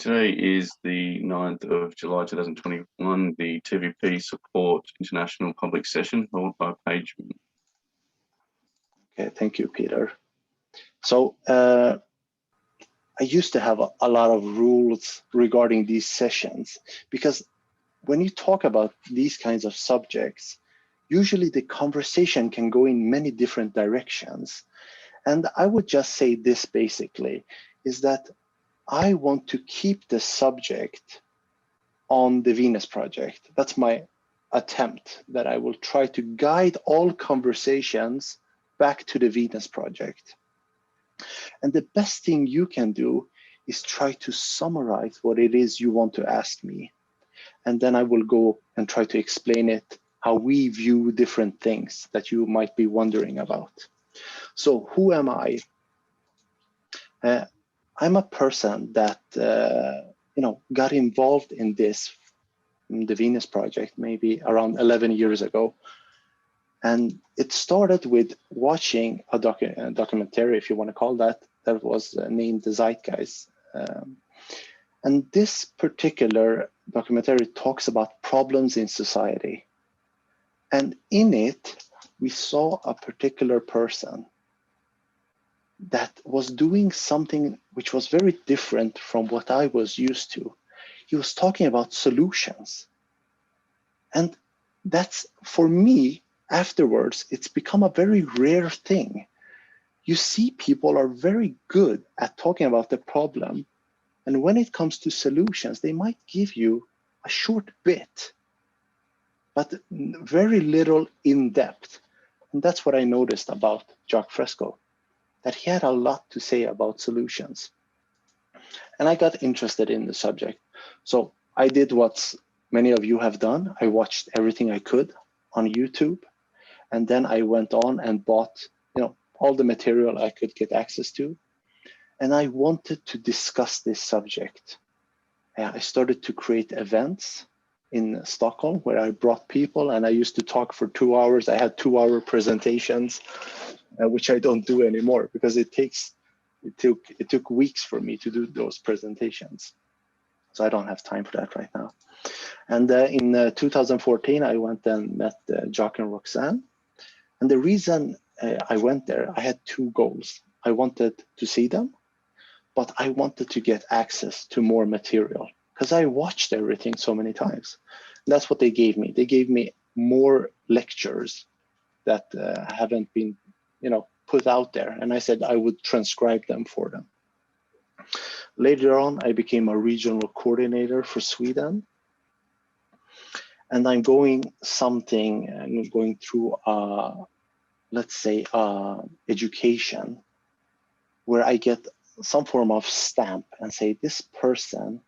Today is the 9th of July 2021, the TVP Support International Public Session held by Page. Okay, thank you, Peter. So I used to have a lot of rules regarding these sessions, because when you talk about these kinds of subjects, usually the conversation can go in many different directions. And I would just say this basically, is that I want to keep the subject on the Venus project. That's my attempt, that I will try to guide all conversations back to the Venus project. And the best thing you can do is try to summarize what it is you want to ask me. And then I will go and try to explain it, how we view different things that you might be wondering about. So who am I? I'm a person that got involved in the Venus project, maybe around 11 years ago. And it started with watching a documentary, if you want to call that was named The Zeitgeist. And this particular documentary talks about problems in society. And in it, we saw a particular person that was doing something which was very different from what I was used to. He was talking about solutions. And that's, for me, afterwards, it's become a very rare thing. You see, people are very good at talking about the problem. And when it comes to solutions, they might give you a short bit, but very little in depth. And that's what I noticed about Jacque Fresco, that he had a lot to say about solutions. And I got interested in the subject. So I did what many of you have done. I watched everything I could on YouTube. And then I went on and bought, all the material I could get access to. And I wanted to discuss this subject. I started to create events in Stockholm where I brought people, and I used to talk for 2 hours. I had 2-hour presentations, which I don't do anymore because it took weeks for me to do those presentations. So I don't have time for that right now. And in 2014, I went and met Jacque and Roxanne. And the reason I went there, I had 2 goals. I wanted to see them, but I wanted to get access to more material because I watched everything so many times. And that's what they gave me. They gave me more lectures that haven't been, put out there. And I said I would transcribe them for them. Later on, I became a regional coordinator for Sweden. And I'm going through, let's say, education, where I get some form of stamp and say, this person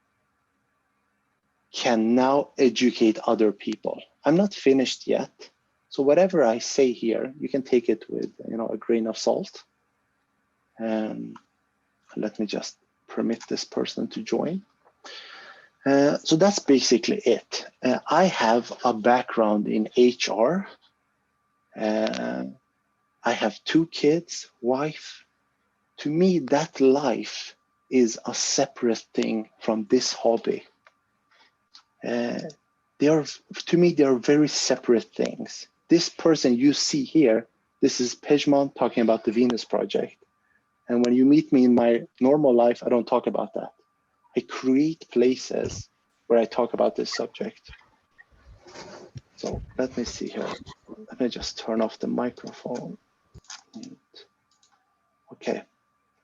can now educate other people. I'm not finished yet. So whatever I say here, you can take it with a grain of salt. And let me just permit this person to join. So that's basically it. I have a background in HR. I have 2 kids, wife. To me, that life is a separate thing from this hobby. To me, they are very separate things. This person you see here, this is Pejman talking about the Venus project. And when you meet me in my normal life, I don't talk about that. I create places where I talk about this subject. So let me see here. Let me just turn off the microphone. Okay.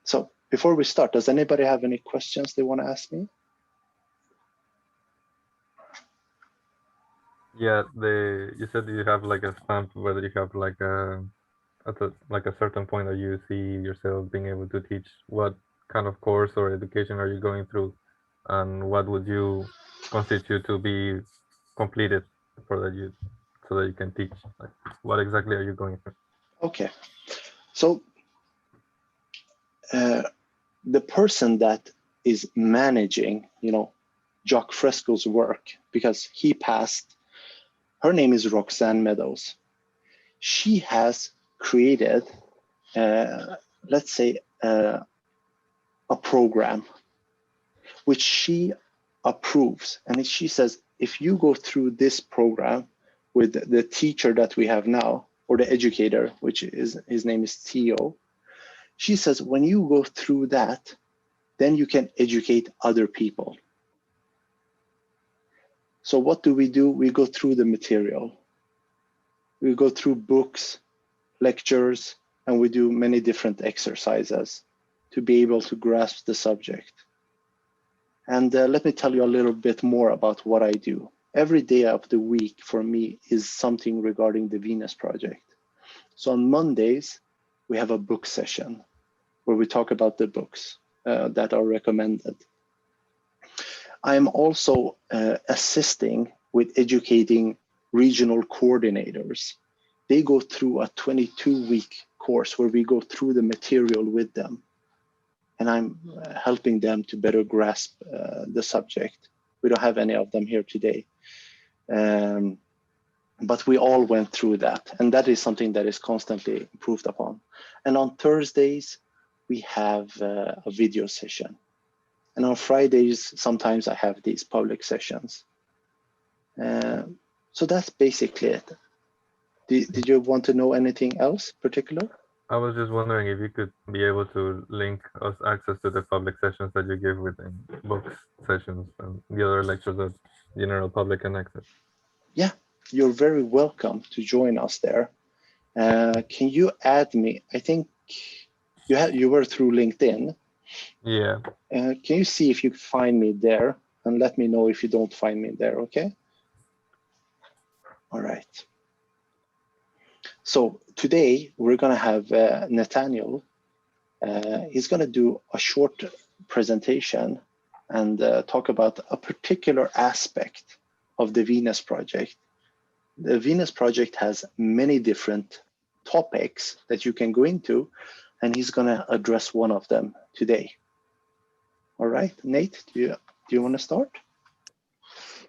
So before we start, does anybody have any questions they want to ask me? Yeah, you said you have like a stamp, whether you have like at a certain point that you see yourself being able to teach. What kind of course or education are you going through, and what would you constitute to be completed so that you can teach? Like, what exactly are you going through? Okay, so the person that is managing, Jacque Fresco's work, because he passed. Her name is Roxanne Meadows. She has created, let's say, a program which she approves. And she says, if you go through this program with the teacher that we have now, or the educator, which is, his name is Theo, she says, when you go through that, then you can educate other people. So what do? We go through the material. We go through books, lectures, and we do many different exercises to be able to grasp the subject. And let me tell you a little bit more about what I do. Every day of the week for me is something regarding the Venus Project. So on Mondays, we have a book session where we talk about the books that are recommended. I am also assisting with educating regional coordinators. They go through a 22-week course where we go through the material with them. And I'm helping them to better grasp the subject. We don't have any of them here today. But we all went through that. And that is something that is constantly improved upon. And on Thursdays, we have a video session. And on Fridays, sometimes I have these public sessions. So that's basically it. Did you want to know anything else particular? I was just wondering if you could be able to link us access to the public sessions that you give within books sessions and the other lectures that general public can access. Yeah, you're very welcome to join us there. Can you add me? I think you were through LinkedIn. Yeah. Can you see if you find me there, and let me know if you don't find me there, okay? All right. So today we're gonna have Nathaniel. He's gonna do a short presentation and talk about a particular aspect of the Venus Project. The Venus Project has many different topics that you can go into, and he's gonna address one of them today. All right, Nate, do you want to start?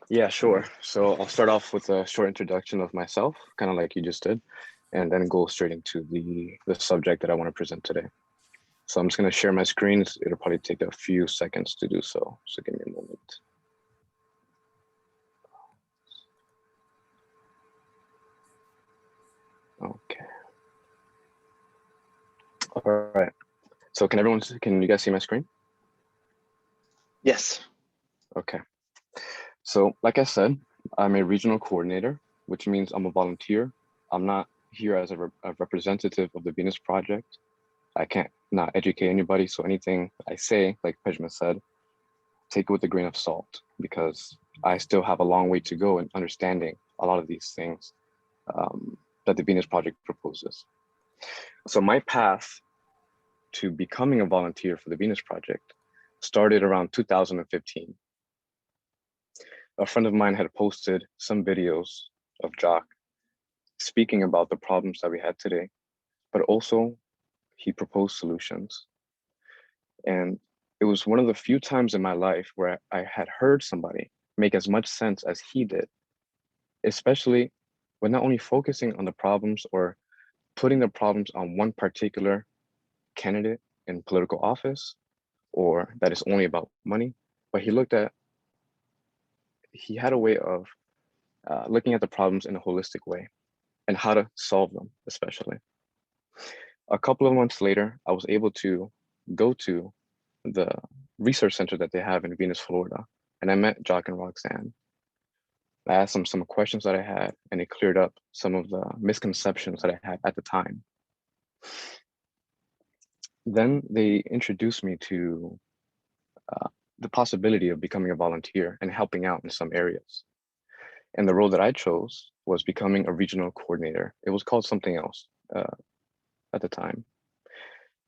Yeah, sure. So I'll start off with a short introduction of myself, kind of like you just did, and then go straight into the subject that I want to present today. So I'm just going to share my screen. It'll probably take a few seconds to do so. So give me a moment. Okay. All right. So can you guys see my screen? Yes. Okay. So like I said, I'm a regional coordinator, which means I'm a volunteer. I'm not here as a representative of the Venus Project. I can't not educate anybody. So anything I say, like Pejma said, take it with a grain of salt, because I still have a long way to go in understanding a lot of these things that the Venus Project proposes. So my path to becoming a volunteer for the Venus Project started around 2015. A friend of mine had posted some videos of Jacque speaking about the problems that we had today, but also he proposed solutions. And it was one of the few times in my life where I had heard somebody make as much sense as he did, especially when not only focusing on the problems or putting the problems on one particular candidate in political office, or that is only about money, but he had a way of looking at the problems in a holistic way and how to solve them, especially. A couple of months later, I was able to go to the research center that they have in Venus, Florida, and I met Jacque and Roxanne. I asked them some questions that I had, and it cleared up some of the misconceptions that I had at the time. Then they introduced me to the possibility of becoming a volunteer and helping out in some areas. And the role that I chose was becoming a regional coordinator. It was called something else at the time.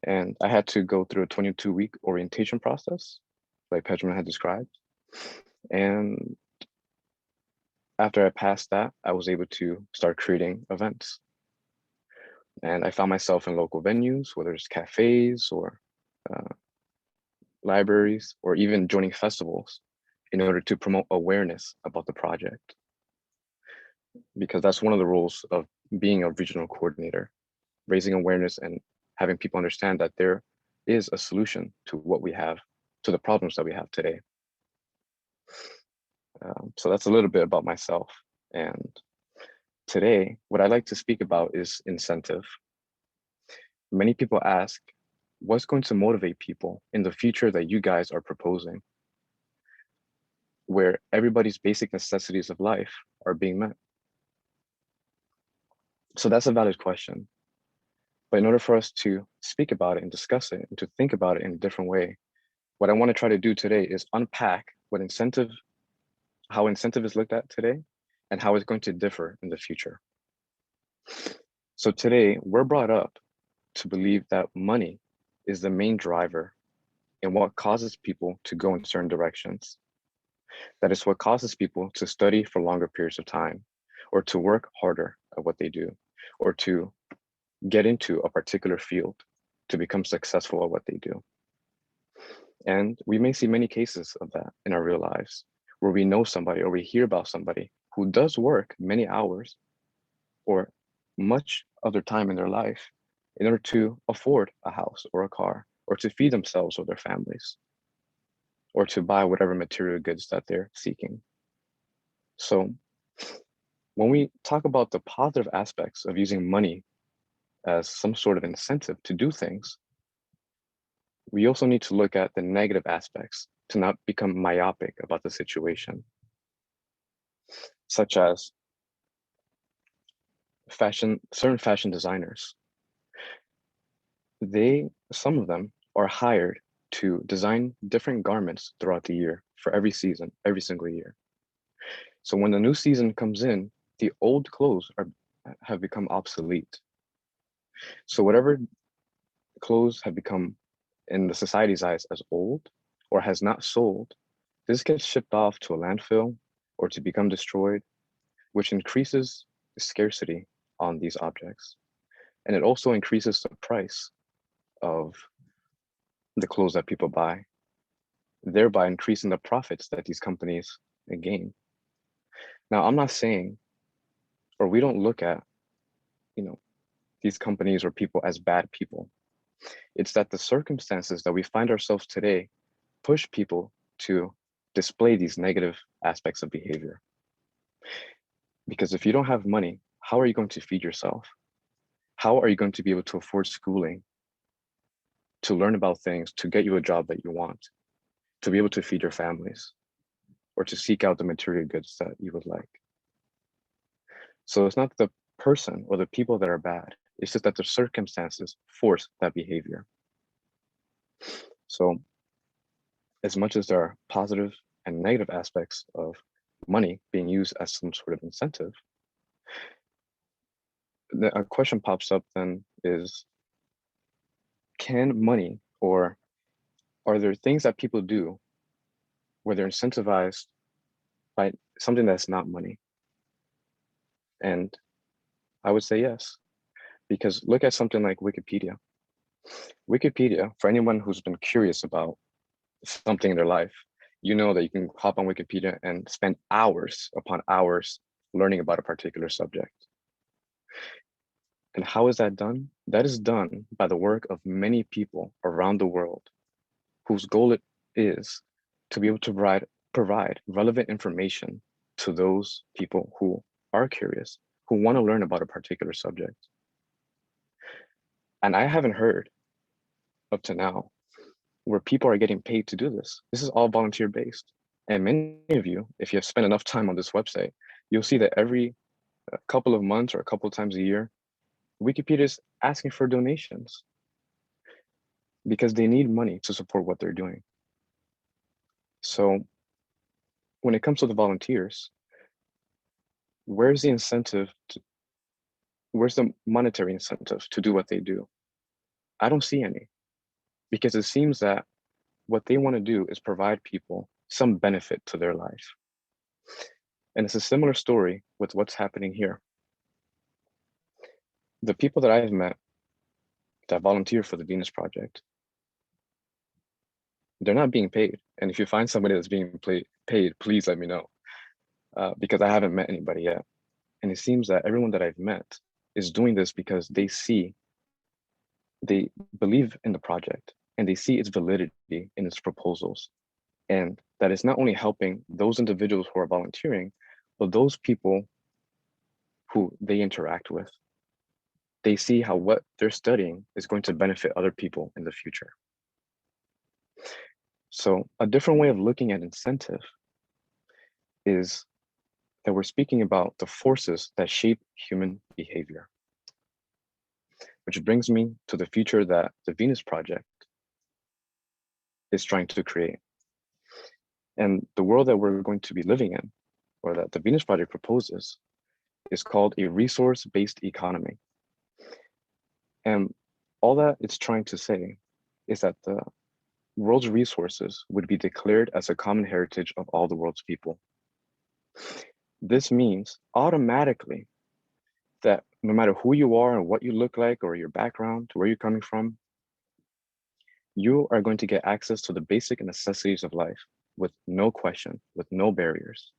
And I had to go through a 22-week orientation process, like Pejman had described. And after I passed that, I was able to start creating events. And I found myself in local venues, whether it's cafes or libraries, or even joining festivals in order to promote awareness about the project. Because that's one of the roles of being a regional coordinator, raising awareness and having people understand that there is a solution to what we have to the problems that we have today. So that's a little bit about myself. And today, what I'd like to speak about is incentive. Many people ask, what's going to motivate people in the future that you guys are proposing, where everybody's basic necessities of life are being met? So that's a valid question. But in order for us to speak about it and discuss it and to think about it in a different way, what I want to try to do today is unpack how incentive is looked at today and how it's going to differ in the future. So today, we're brought up to believe that money is the main driver in what causes people to go in certain directions. That is what causes people to study for longer periods of time, or to work harder at what they do, or to get into a particular field to become successful at what they do. And we may see many cases of that in our real lives, where we know somebody or we hear about somebody who does work many hours or much other time in their life in order to afford a house or a car, or to feed themselves or their families, or to buy whatever material goods that they're seeking. So when we talk about the positive aspects of using money as some sort of incentive to do things, we also need to look at the negative aspects to not become myopic about the situation, such as certain fashion designers. Some of them are hired to design different garments throughout the year for every season, every single year. So when the new season comes in, the old clothes have become obsolete. So whatever clothes have become in the society's eyes as old or has not sold, this gets shipped off to a landfill or to become destroyed, which increases the scarcity on these objects. And it also increases the price of the clothes that people buy, thereby increasing the profits that these companies gain. Now, I'm not saying, or we don't look at, these companies or people as bad people. It's that the circumstances that we find ourselves today push people to display these negative aspects of behavior. Because if you don't have money, how are you going to feed yourself? How are you going to be able to afford schooling, to learn about things, to get you a job that you want, to be able to feed your families, or to seek out the material goods that you would like? So it's not the person or the people that are bad. It's just that the circumstances force that behavior. So as much as there are positive and negative aspects of money being used as some sort of incentive, a question pops up then is, can money, or are there things that people do where they're incentivized by something that's not money? And I would say yes, because look at something like Wikipedia. Wikipedia, for anyone who's been curious about something in their life, you know that you can hop on Wikipedia and spend hours upon hours learning about a particular subject. And how is that done? That is done by the work of many people around the world whose goal it is to be able to provide relevant information to those people who are curious, who want to learn about a particular subject. And I haven't heard up to now where people are getting paid to do this. This is all volunteer based. And many of you, if you have spent enough time on this website, you'll see that every couple of months or a couple of times a year, Wikipedia is asking for donations because they need money to support what they're doing. So when it comes to the volunteers, where's the incentive where's the monetary incentive to do what they do? I don't see any, because it seems that what they want to do is provide people some benefit to their life. And it's a similar story with what's happening here. The people that I've met that volunteer for the Venus Project, they're not being paid. And if you find somebody that's being paid, please let me know, because I haven't met anybody yet. And it seems that everyone that I've met is doing this because they believe in the project. and they see its validity in its proposals. And that is not only helping those individuals who are volunteering, but those people who they interact with. They see how what they're studying is going to benefit other people in the future. So a different way of looking at incentive is that we're speaking about the forces that shape human behavior. Which brings me to the future that the Venus Project is trying to create. And the world that we're going to be living in, or that the Venus Project proposes, is called a resource-based economy. And all that it's trying to say is that the world's resources would be declared as a common heritage of all the world's people. This means automatically that no matter who you are and what you look like or your background, where you're coming from, you are going to get access to the basic necessities of life with no question, with no barriers.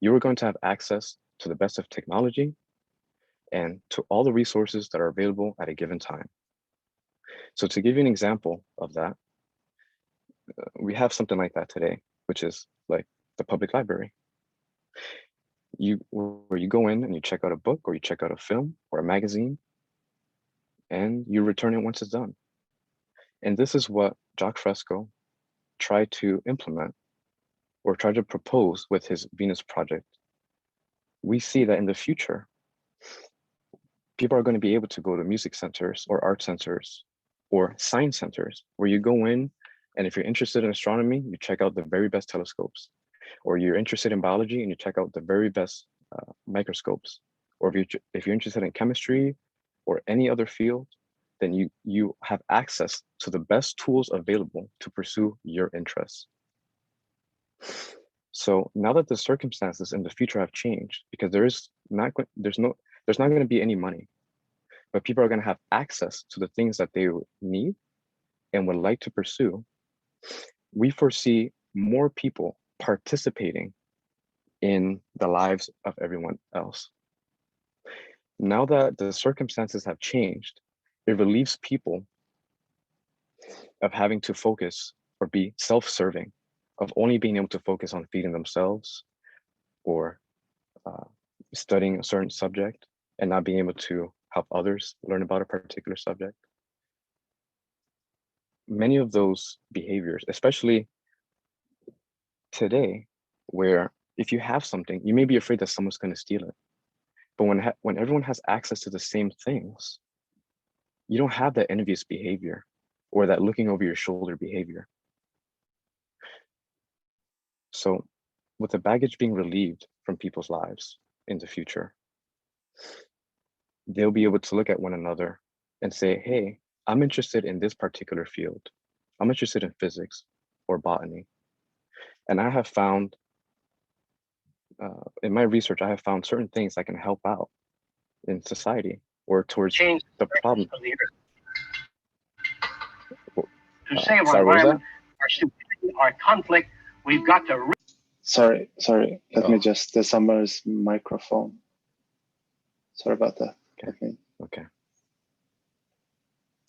You are going to have access to the best of technology and to all the resources that are available at a given time. So to give you an example of that, we have something like that today, which is like the public library. Where you go in and you check out a book, or you check out a film or a magazine, and you return it once it's done. And this is what Jacque Fresco tried to implement, or tried to propose with his Venus Project. We see that in the future, people are going to be able to go to music centers or art centers or science centers, where you go in, and if you're interested in astronomy, you check out the very best telescopes. Or you're interested in biology and you check out the very best microscopes. Or if you're interested in chemistry or any other field, then you have access to the best tools available to pursue your interests. So now that the circumstances in the future have changed, because there's not going to be any money, but people are going to have access to the things that they need and would like to pursue, we foresee more people participating in the lives of everyone else. Now that the circumstances have changed, it relieves people of having to focus or be self-serving, of only being able to focus on feeding themselves or studying a certain subject and not being able to help others learn about a particular subject. Many of those behaviors, especially today, where if you have something, you may be afraid that someone's going to steal it. But when everyone has access to the same things, you don't have that envious behavior or that looking over your shoulder behavior. So with the baggage being relieved from people's lives in the future, they'll be able to look at one another and say, hey, I'm interested in this particular field. I'm interested in physics or botany. And I have found, in my research, I have found certain things that can help out in society or towards the problem. To save our environment, our stupidity, our conflict, we've got to. Sorry. Let me just Summer's microphone. Sorry about that. Okay.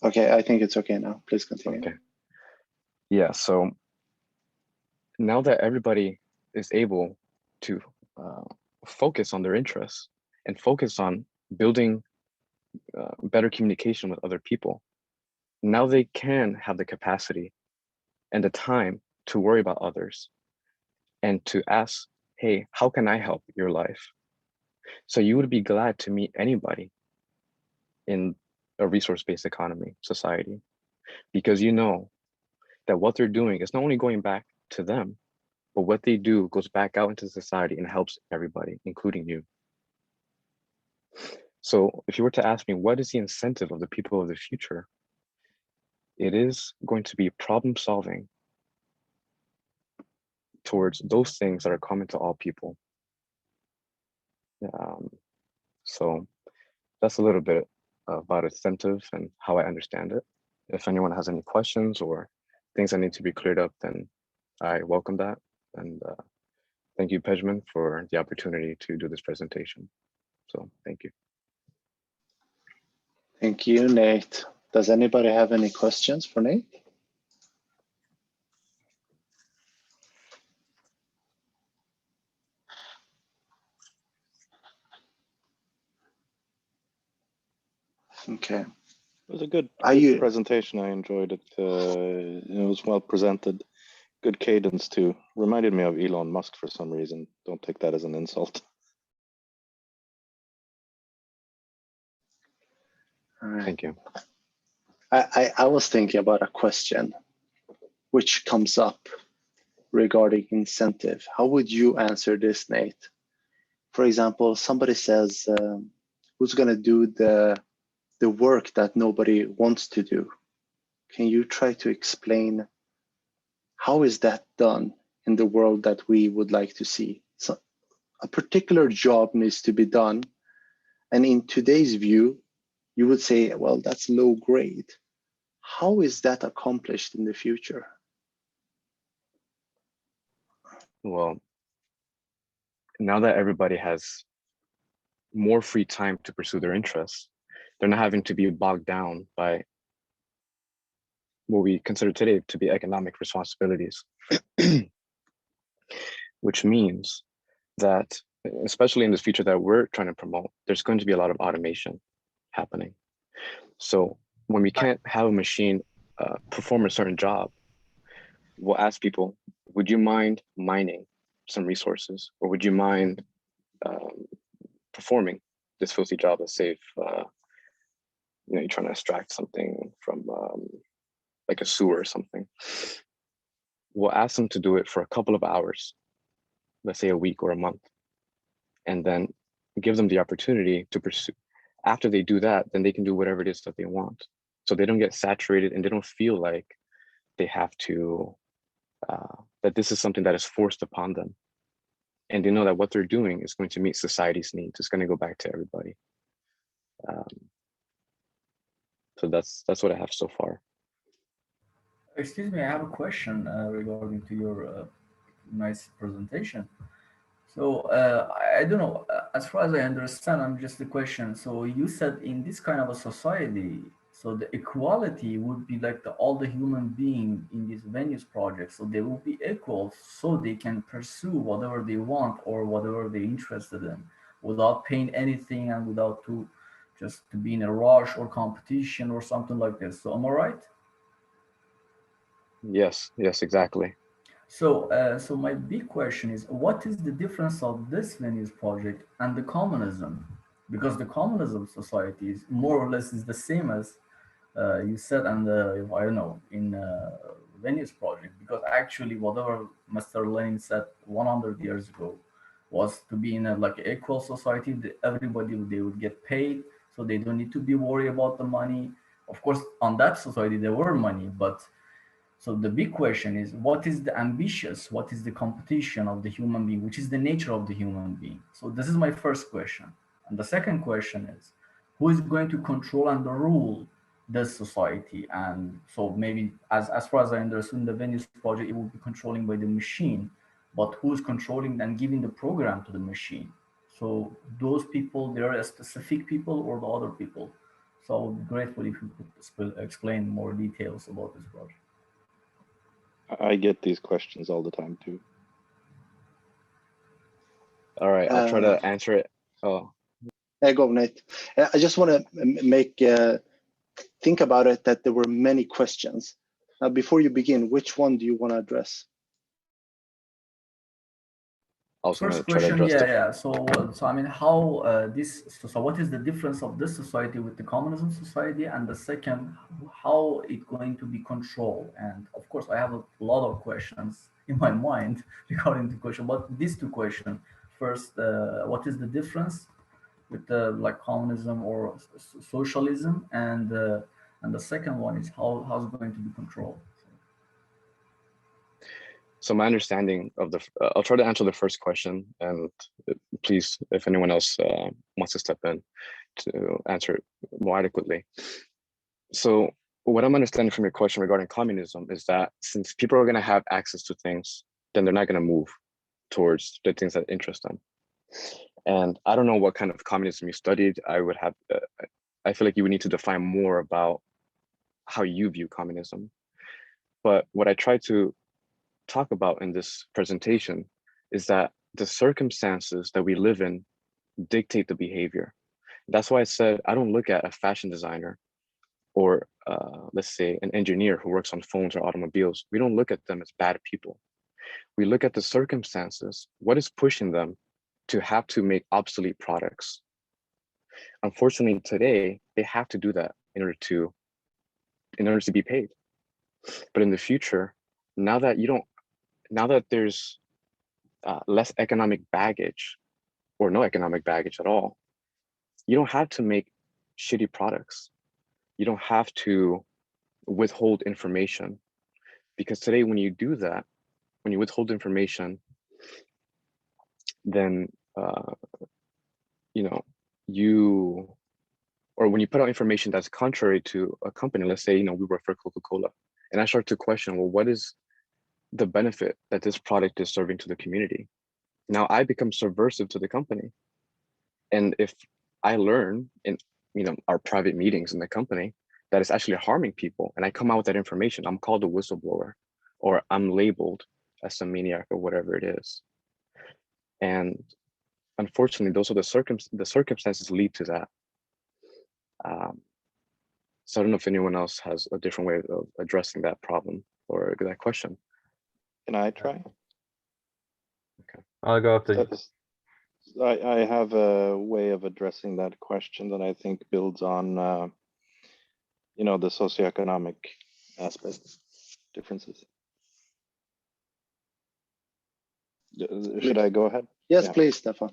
Okay, I think it's okay now. Please continue. Okay. Yeah, so now that everybody is able to focus on their interests and focus on building better communication with other people, now they can have the capacity and the time to worry about others and to ask, hey, how can I help your life? So you would be glad to meet anybody in a resource-based economy society, because you know that what they're doing is not only going back to them, but what they do goes back out into society and helps everybody, including you. So if you were to ask me, what is the incentive of the people of the future? It is going to be problem solving towards those things that are common to all people. So that's a little bit about incentive and how I understand it. If anyone has any questions or things that need to be cleared up, then I welcome that. And thank you, Pejman, for the opportunity to do this presentation. So thank you. Thank you, Nate. Does anybody have any questions for Nate? Okay. It was a good Are you presentation. I enjoyed it. It was well presented. Good cadence too. Reminded me of Elon Musk for some reason. Don't take that as an insult. all right. Thank you. I was thinking about a question which comes up regarding incentive. How would you answer this, Nate? For example, somebody says, who's going to do the work that nobody wants to do? Can you try to explain how is that done in the world that we would like to see? So a particular job needs to be done. And in today's view, you would say, well, that's low grade. How is that accomplished in the future? Well, now that everybody has more free time to pursue their interests, they're not having to be bogged down by what we consider today to be economic responsibilities, which means that, especially in this future that we're trying to promote, there's going to be a lot of automation happening. So when we can't have a machine perform a certain job, we'll ask people, would you mind mining some resources, or would you mind performing this filthy job? Let's say if you're trying to extract something from like a sewer or something. We'll ask them to do it for a couple of hours, let's say a week or a month, and then give them the opportunity to pursue. After they do that, then they can do whatever it is that they want. So they don't get saturated and they don't feel like they have to, that this is something that is forced upon them. And they know that what they're doing is going to meet society's needs. It's going to go back to everybody. So that's what I have so far. Excuse me, I have a question regarding to your nice presentation. So I don't know, as far as I understand, I'm just a question. So you said in this kind of a society, so the equality would be like all the human being in these venues projects, so they will be equal, so they can pursue whatever they want or whatever they're interested in, without paying anything and without to be in a rush or competition or something like this. So am I right? Yes, exactly. So, so my big question is, what is the difference of this venues project and the communism? Because the communism society is more or less is the same as you said, and I don't know, in venues project. Because actually, whatever Mr. Lenin said 100 years ago was to be in a like equal society. Everybody they would get paid, so they don't need to be worried about the money. Of course, on that society there were money, but so the big question is, what is the ambitious, what is the competition of the human being, which is the nature of the human being? So this is my first question. And the second question is, who is going to control and rule this society? And so maybe as far as I understood the Venus project, it will be controlling by the machine, but who's controlling and giving the program to the machine? So those people, they are specific people or the other people? So I would be grateful if you could explain more details about this project. I get these questions all the time too. All right, I'll try to answer it. Oh. Yeah, go, Nate. I just want to think about it that there were many questions. Before you begin, which one do you want to address? First question, yeah. So I mean, how so what is the difference of this society with the communism society? And the second, how it going to be controlled? And of course, I have a lot of questions in my mind regarding the question, but these two questions. First, what is the difference with the like communism or socialism? And the second one is how's it going to be controlled? So my understanding of I'll try to answer the first question, and please, if anyone else wants to step in to answer it more adequately. So what I'm understanding from your question regarding communism is that since people are going to have access to things, then they're not going to move towards the things that interest them. And I don't know what kind of communism you studied. I would have, I feel like you would need to define more about how you view communism. But what I try to talk about in this presentation is that the circumstances that we live in dictate the behavior. That's why I said I don't look at a fashion designer or let's say an engineer who works on phones or automobiles. We don't look at them as bad people. We look at the circumstances. What is pushing them to have to make obsolete products? Unfortunately, today they have to do that in order to be paid. But in the future, now that there's less economic baggage or no economic baggage at all, you don't have to make shitty products. You don't have to withhold information, because today when you do that, when you withhold information, then or when you put out information that's contrary to a company, let's say we work for Coca-Cola, and I start to question, well, what is the benefit that this product is serving to the community? Now I become subversive to the company, and if I learn in our private meetings in the company that it's actually harming people, and I come out with that information, I'm called a whistleblower, or I'm labeled as a maniac or whatever it is. And unfortunately, those are the circumstances lead to that. So I don't know if anyone else has a different way of addressing that problem or that question. Can I try? Okay. I'll go after you. I have a way of addressing that question that I think builds on, the socioeconomic aspect differences. Should I go ahead? Yes, Yeah. please, Stefan.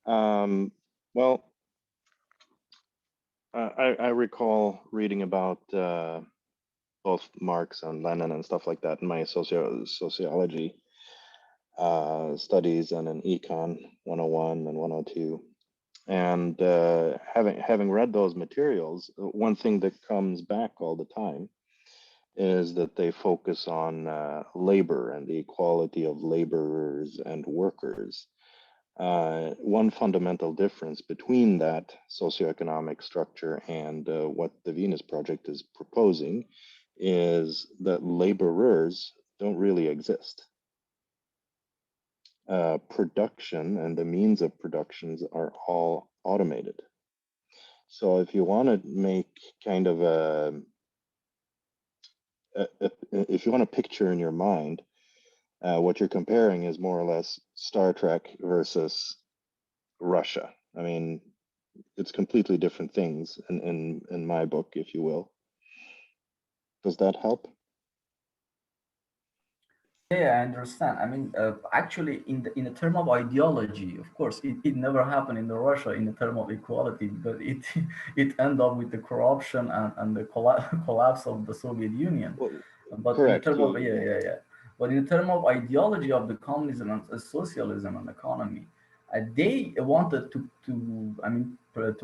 Well, I recall reading about both Marx and Lenin and stuff like that in my sociology studies and in Econ 101 and 102. And having read those materials, one thing that comes back all the time is that they focus on labor and the equality of laborers and workers. One fundamental difference between that socioeconomic structure and what the Venus Project is proposing is that laborers don't really exist. Production and the means of productions are all automated. So if you want to make kind of if you want to picture in your mind, what you're comparing is more or less Star Trek versus Russia. I mean, it's completely different things in my book, if you will. Does that help? Yeah, I understand. I mean, actually, in the term of ideology, of course, it never happened in the Russia in the term of equality, because it ended up with the corruption and the collapse of the Soviet Union. Well, But correct. in the term of But in the term of ideology of the communism and socialism and economy, they wanted to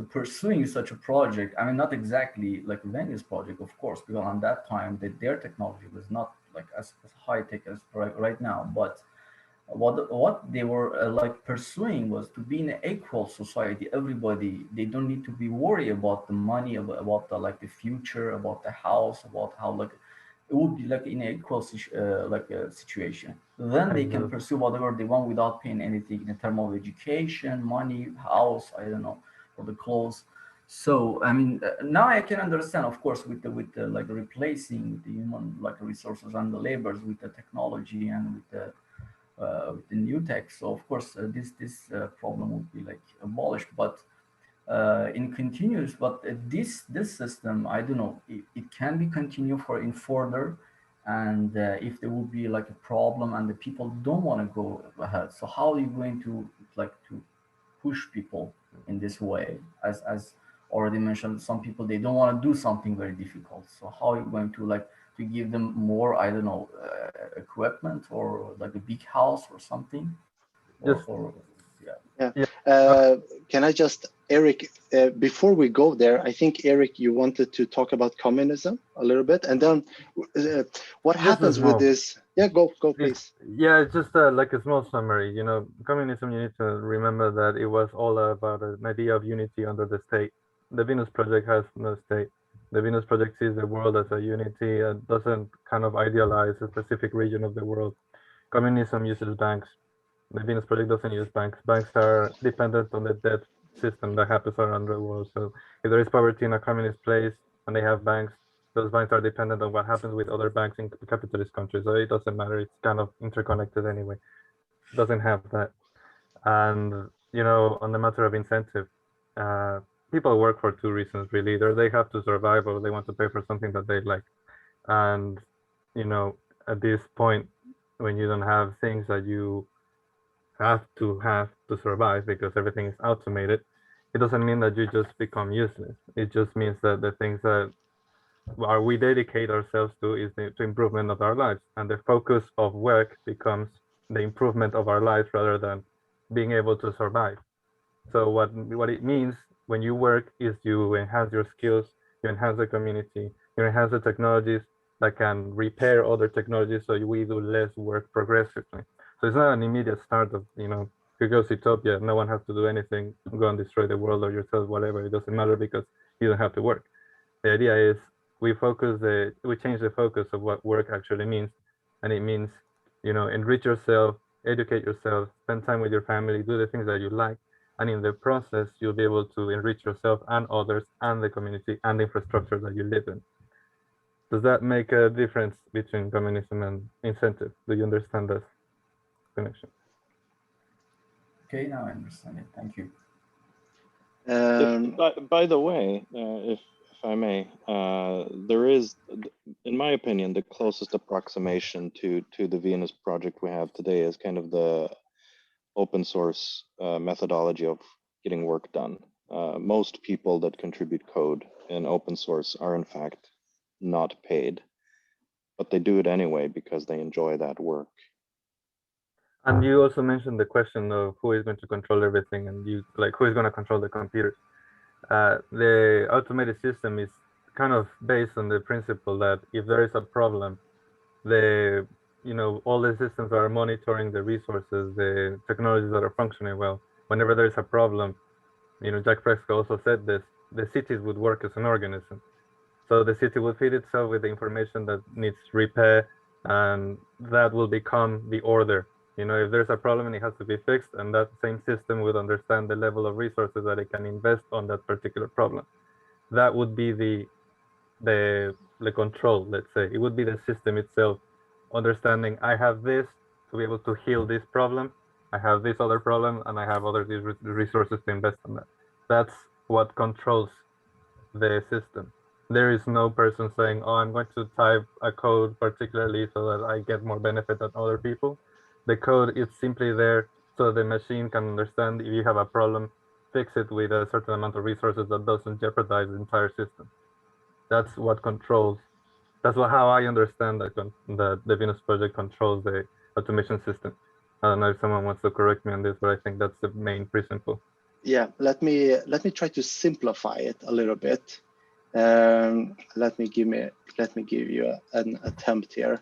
pursuing such a project. I mean, not exactly like a Venice project, of course, because on that time their technology was not like as high tech as right now. But what they were like pursuing was to be in an equal society. Everybody, they don't need to be worried about the money, about the like the future, about the house, about how like it would be like in an equal situation. Then they can pursue whatever they want without paying anything in terms of education, money, house, I don't know, or the clothes. So I mean, now I can understand, of course, with the like replacing the human like resources and the labors with the technology and with the new tech. So of course, this problem would be like abolished, but in continuous. But this system, I don't know, it can be continued for in further, and if there will be like a problem and the people don't want to go ahead, so how are you going to like to push people in this way? As already mentioned, some people, they don't want to do something very difficult, so how are you going to like to give them more, I don't know, equipment or like a big house or something? Can I just, Eric, before we go there, I think, Eric, you wanted to talk about communism a little bit, and then what happens with this? Yeah, go please. Yeah, it's just like a small summary. Communism, you need to remember that it was all about an idea of unity under the state. The Venus Project has no state. The Venus Project sees the world as a unity and doesn't kind of idealize a specific region of the world. Communism uses banks. The Venus Project doesn't use banks. Banks are dependent on the debt system that happens around the world. So if there is poverty in a communist place and they have banks, those banks are dependent on what happens with other banks in capitalist countries. So it doesn't matter. It's kind of interconnected anyway. It doesn't have that. And, you know, on the matter of incentive, people work for two reasons, really. Either they have to survive or they want to pay for something that they like. And, you know, at this point, when you don't have things that you have to survive because everything is automated, it doesn't mean that you just become useless. It just means that the things that we dedicate ourselves to is the improvement of our lives, and the focus of work becomes the improvement of our lives rather than being able to survive. So what it means when you work is you enhance your skills, you enhance the community, you enhance the technologies that can repair other technologies, so we do less work progressively. So it's not an immediate start of, you know, if you go to utopia, no one has to do anything, go and destroy the world or yourself, whatever, it doesn't matter because you don't have to work. The idea is we change the focus of what work actually means, and it means, you know, enrich yourself, educate yourself, spend time with your family, do the things that you like, and in the process you'll be able to enrich yourself and others and the community and the infrastructure that you live in. Does that make a difference between communism and incentive? Do you understand this connection? Okay, now I understand it. Thank you. By the way, if I may, there is, in my opinion, the closest approximation to the Venus project we have today is kind of the open source methodology of getting work done. Most people that contribute code in open source are in fact not paid, but they do it anyway because they enjoy that work. And you also mentioned the question of who is going to control everything, and you like who is going to control the computers. The automated system is kind of based on the principle that if there is a problem, all the systems are monitoring the resources, the technologies that are functioning well. Whenever there is a problem, Jacque Fresco also said this, the cities would work as an organism. So the city will feed itself with the information that needs repair, and that will become the order. If there's a problem and it has to be fixed, and that same system would understand the level of resources that it can invest on that particular problem. That would be the control, let's say. It would be the system itself understanding, I have this to be able to heal this problem, I have this other problem, and I have other resources to invest in that. That's what controls the system. There is no person saying, oh, I'm going to type a code particularly so that I get more benefit than other people. The code is simply there so the machine can understand if you have a problem, fix it with a certain amount of resources that doesn't jeopardize the entire system. That's what controls. That's how I understand that the Venus project controls the automation system. I don't know if someone wants to correct me on this, but I think that's the main principle. Yeah, let me try to simplify it a little bit. Let me give you an attempt here.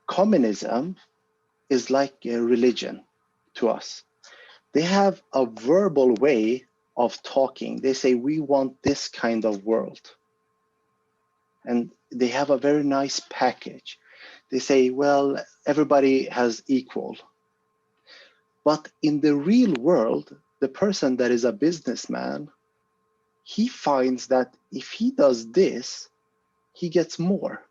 Communism is like a religion to us. They have a verbal way of talking. They say, we want this kind of world. And they have a very nice package. They say, well, everybody has equal. But in the real world, the person that is a businessman, he finds that if he does this, he gets more.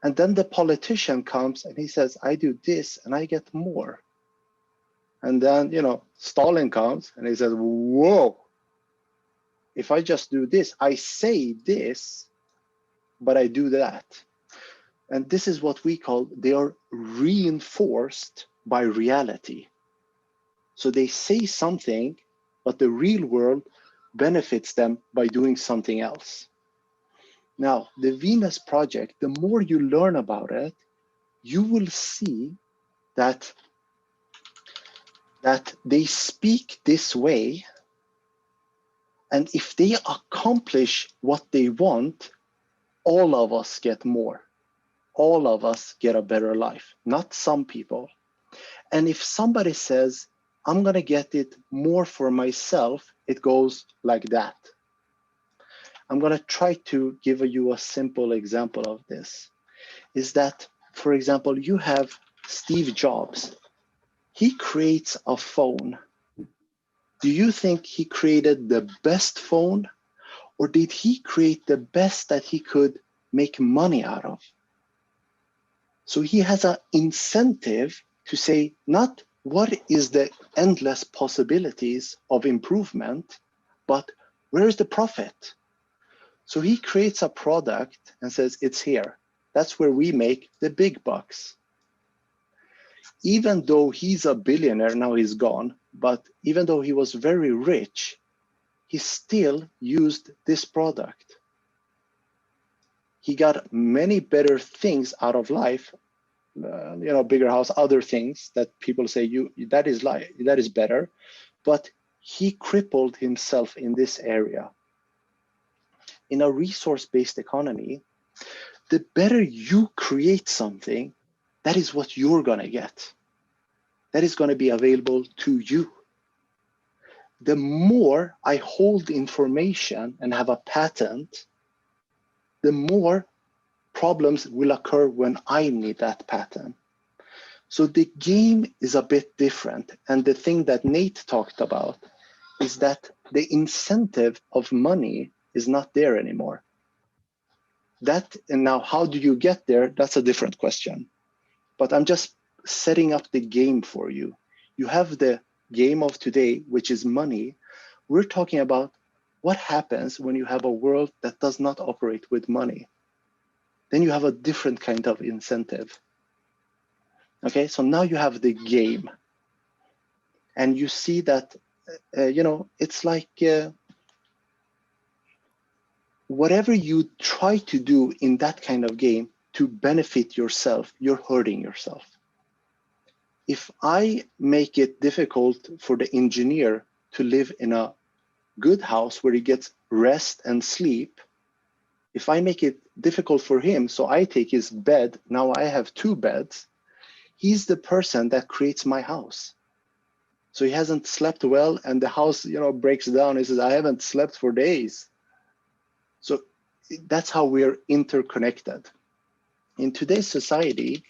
And then the politician comes and he says, I do this and I get more. And then, Stalin comes and he says, whoa, if I just do this, I say this, but I do that. And this is what we call, they are reinforced by reality. So they say something, but the real world benefits them by doing something else. Now, the Venus project, the more you learn about it, you will see that they speak this way. And if they accomplish what they want, all of us get more. All of us get a better life, not some people. And if somebody says, I'm going to get it more for myself, it goes like that. I'm going to try to give you a simple example of this. Is that, for example, you have Steve Jobs. He creates a phone Do you think he created the best phone, or did he create the best that he could make money out of? So he has an incentive to say, not what is the endless possibilities of improvement, but where's the profit? So he creates a product and says, it's here. That's where we make the big bucks. Even though he's a billionaire, now he's gone, but even though he was very rich, he still used this product. He got many better things out of life, bigger house, other things that people say that is better, but he crippled himself in this area. In a resource-based economy, the better you create something, that is what you're gonna get. That is gonna be available to you. The more I hold information and have a patent, the more problems will occur when I need that patent. So the game is a bit different. And the thing that Nate talked about is that the incentive of money is not there anymore. And now how do you get there? That's a different question. But I'm just setting up the game for you. You have the game of today, which is money. We're talking about what happens when you have a world that does not operate with money. Then you have a different kind of incentive. Okay, so now you have the game. And you see that, it's like whatever you try to do in that kind of game to benefit yourself, you're hurting yourself. If I make it difficult for the engineer to live in a good house where he gets rest and sleep, if I make it difficult for him, so I take his bed, now I have 2 beds, he's the person that creates my house. So he hasn't slept well and the house, breaks down. He says, I haven't slept for days. So that's how we're interconnected. In today's society,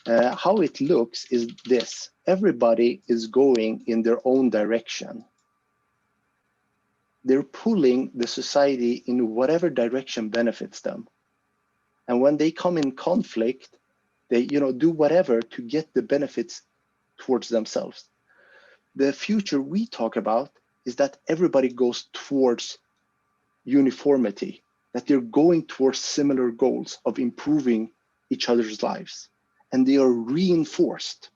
how it looks is this. Everybody is going in their own direction. They're pulling the society in whatever direction benefits them. And when they come in conflict, they do whatever to get the benefits towards themselves. The future we talk about is that everybody goes towards uniformity, that they're going towards similar goals of improving each other's lives, and they are reinforced.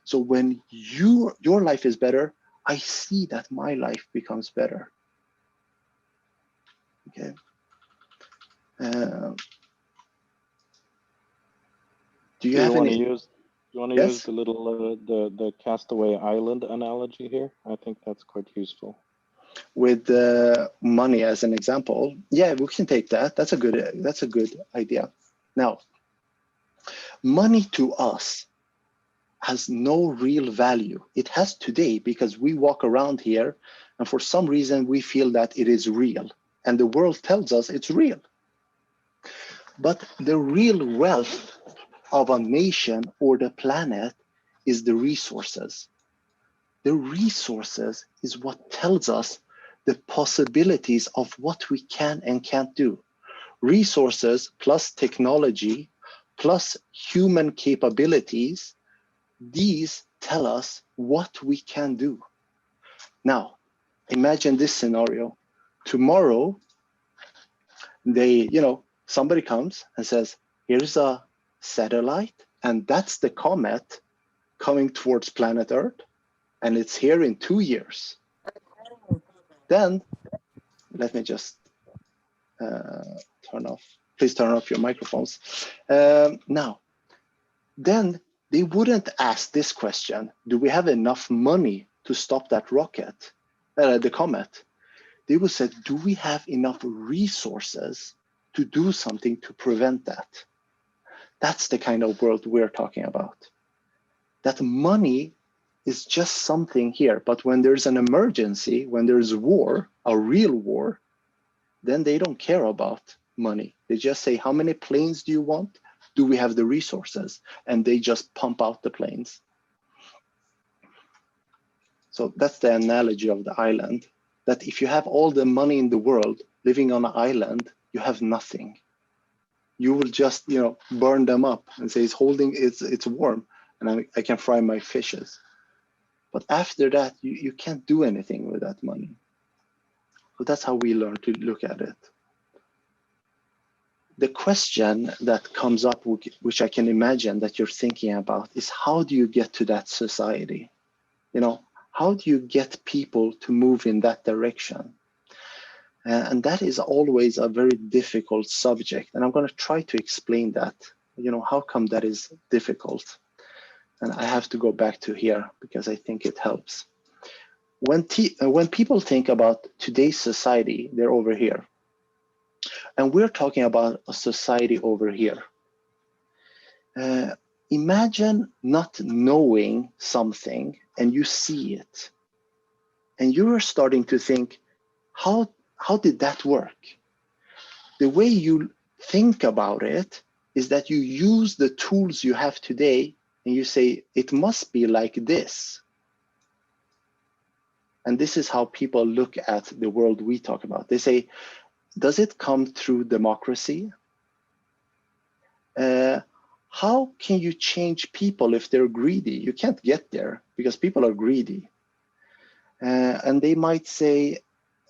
So when your life is better, I see that my life becomes better. Okay. Do you have any? Do you want to Yes? use the little the Castaway Island analogy here? I think that's quite useful. With money as an example, yeah, we can take that. That's a good idea. Now, money to us has no real value. It has today because we walk around here and for some reason we feel that it is real and the world tells us it's real. But the real wealth of a nation or the planet is the resources. The resources is what tells us the possibilities of what we can and can't do. Resources plus technology plus human capabilities, these tell us what we can do. Now, imagine this scenario. Tomorrow, somebody comes and says, here's a satellite, and that's the comet coming towards planet Earth, and it's here in 2 years. Then, let me just please turn off your microphones. Now, then they wouldn't ask this question, do we have enough money to stop that rocket, the comet? They would say, do we have enough resources to do something to prevent that? That's the kind of world we're talking about. That money is just something here, but when there's an emergency, when there's war, a real war, then they don't care about money. They just say, how many planes do you want? Do we have the resources? And they just pump out the planes. So that's the analogy of the island, that if you have all the money in the world living on an island, you have nothing. You will just, burn them up and say it's warm and I can fry my fishes. But after that, you can't do anything with that money. So that's how we learn to look at it. The question that comes up, which I can imagine that you're thinking about, is how do you get to that society? How do you get people to move in that direction? And that is always a very difficult subject. And I'm going to try to explain that. How come that is difficult? And I have to go back to here because I think it helps. When people think about today's society, they're over here. And we're talking about a society over here. Imagine not knowing something and you see it. And you're starting to think, how did that work? The way you think about it is that you use the tools you have today and you say, it must be like this. And this is how people look at the world we talk about. They say, does it come through democracy? How can you change people if they're greedy? You can't get there because people are greedy. And they might say,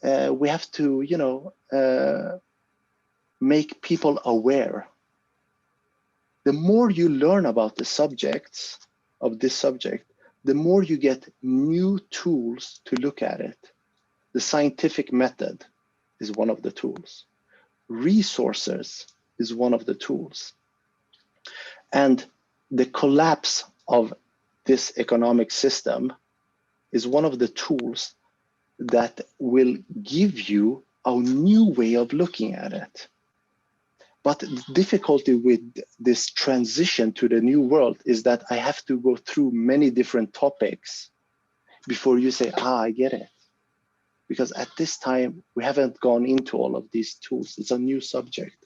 we have to, make people aware. The more you learn about the subjects of this subject, the more you get new tools to look at it. The scientific method is one of the tools. Resources is one of the tools. And the collapse of this economic system is one of the tools that will give you a new way of looking at it. But the difficulty with this transition to the new world is that I have to go through many different topics before you say, I get it. Because at this time, we haven't gone into all of these tools. It's a new subject.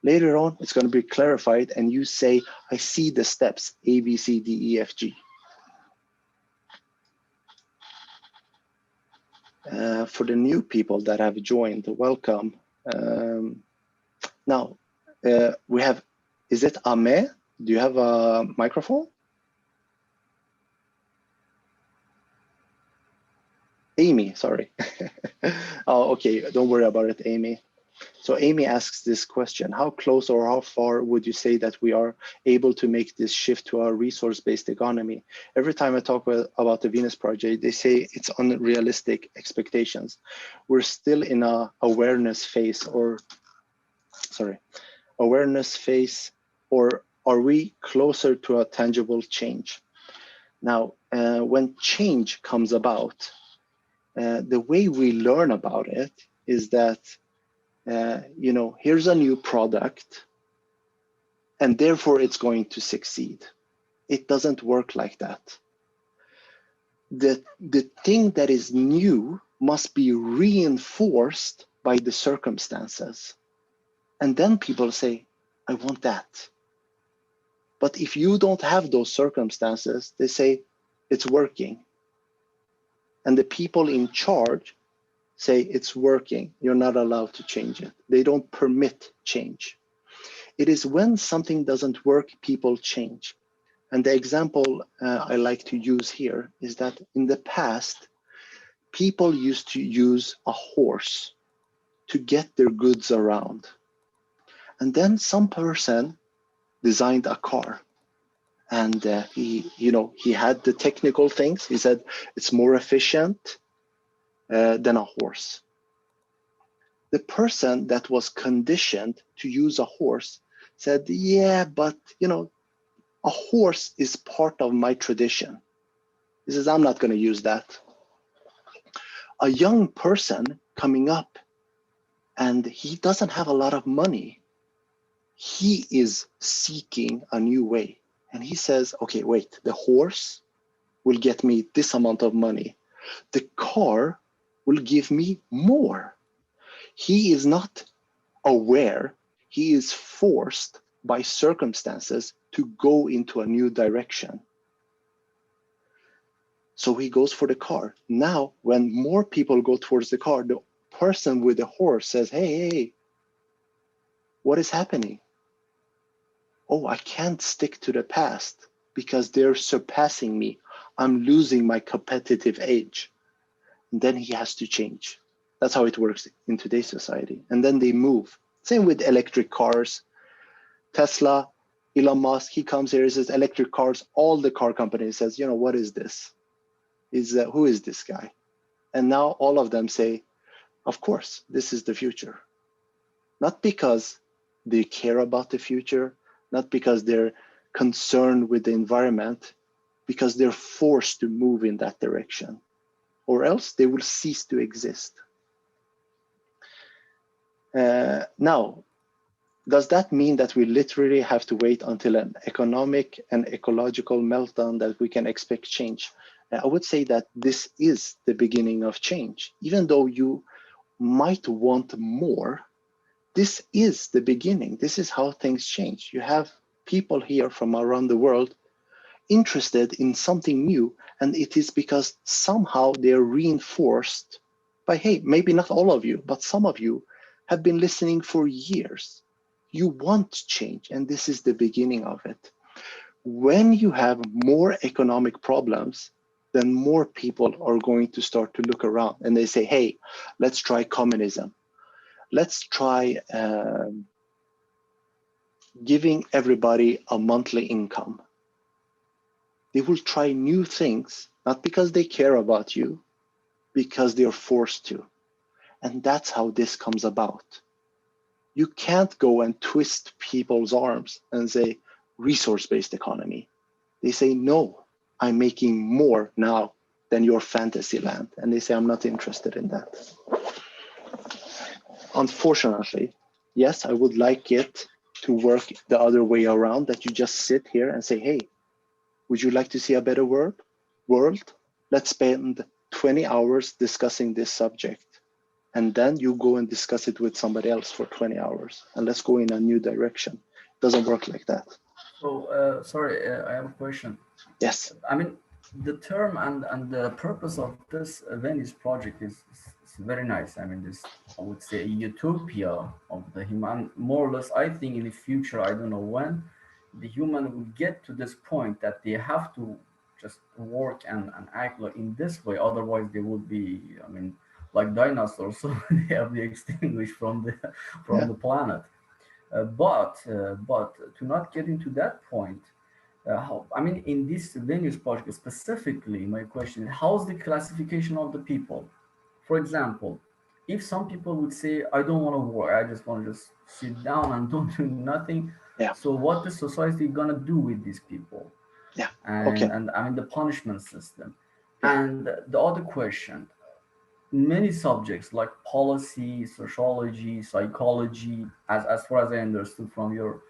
Later on, it's going to be clarified and you say, I see the steps, A, B, C, D, E, F, G. For the new people that have joined, welcome. Now, we have, is it Ame? Do you have a microphone? Amy, sorry. Oh, okay, don't worry about it, Amy. So Amy asks this question, how close or how far would you say that we are able to make this shift to our resource-based economy? Every time I talk about the Venus Project, they say it's unrealistic expectations. We're still in a awareness phase or are we closer to a tangible change? Now, when change comes about, the way we learn about it is that, here's a new product and therefore it's going to succeed. It doesn't work like that. The thing that is new must be reinforced by the circumstances. And then people say, I want that. But if you don't have those circumstances, they say it's working. And the people in charge say it's working. You're not allowed to change it. They don't permit change. It is when something doesn't work, people change. And the example I like to use here is that in the past, people used to use a horse to get their goods around. And then some person designed a car. And he had the technical things. He said it's more efficient than a horse. The person that was conditioned to use a horse said, yeah, but a horse is part of my tradition. He says, I'm not going to use that. A young person coming up and he doesn't have a lot of money. He is seeking a new way. And he says, okay, wait, the horse will get me this amount of money. The car will give me more. He is not aware. He is forced by circumstances to go into a new direction. So he goes for the car. Now, when more people go towards the car, the person with the horse says, hey, what is happening? Oh, I can't stick to the past because they're surpassing me. I'm losing my competitive edge. And then he has to change. That's how it works in today's society. And then they move. Same with electric cars. Tesla, Elon Musk, he comes here, he says electric cars. All the car companies says, what is this? Who is this guy? And now all of them say, of course, this is the future. Not because they care about the future, not because they're concerned with the environment, because they're forced to move in that direction, or else they will cease to exist. Now, does that mean that we literally have to wait until an economic and ecological meltdown that we can expect change? I would say that this is the beginning of change. Even though you might want more, this is the beginning. This is how things change. You have people here from around the world interested in something new, and it is because somehow they're reinforced by, hey, maybe not all of you, but some of you have been listening for years. You want change, and this is the beginning of it. When you have more economic problems, then more people are going to start to look around, and they say, hey, let's try communism. Let's try giving everybody a monthly income. They will try new things, not because they care about you, because they're forced to. And that's how this comes about. You can't go and twist people's arms and say, resource-based economy. They say, no, I'm making more now than your fantasy land. And they say, I'm not interested in that. Unfortunately, yes, I would like it to work the other way around, that you just sit here and say, hey, would you like to see a better world? Let's spend 20 hours discussing this subject. And then you go and discuss it with somebody else for 20 hours. And let's go in a new direction. It doesn't work like that. So, sorry, I have a question. Yes. I mean, the term and the purpose of this Venice project is very nice. I mean, this, I would say, a utopia of the human. More or less, I think in the future, I don't know when, the human will get to this point that they have to just work and act like in this way. Otherwise, they would be, I mean, like dinosaurs, so they have been extinguished from the planet. But to not get into that point, I mean, in this Venus project specifically, my question is, how's the classification of the people? For example, if some people would say, I don't want to work, I just want to just sit down and don't do nothing. Yeah. So what the society gonna do with these people? Yeah. And, okay. And I mean, the punishment system. Yeah. And the other question, many subjects like policy, sociology, psychology, as far as I understood from your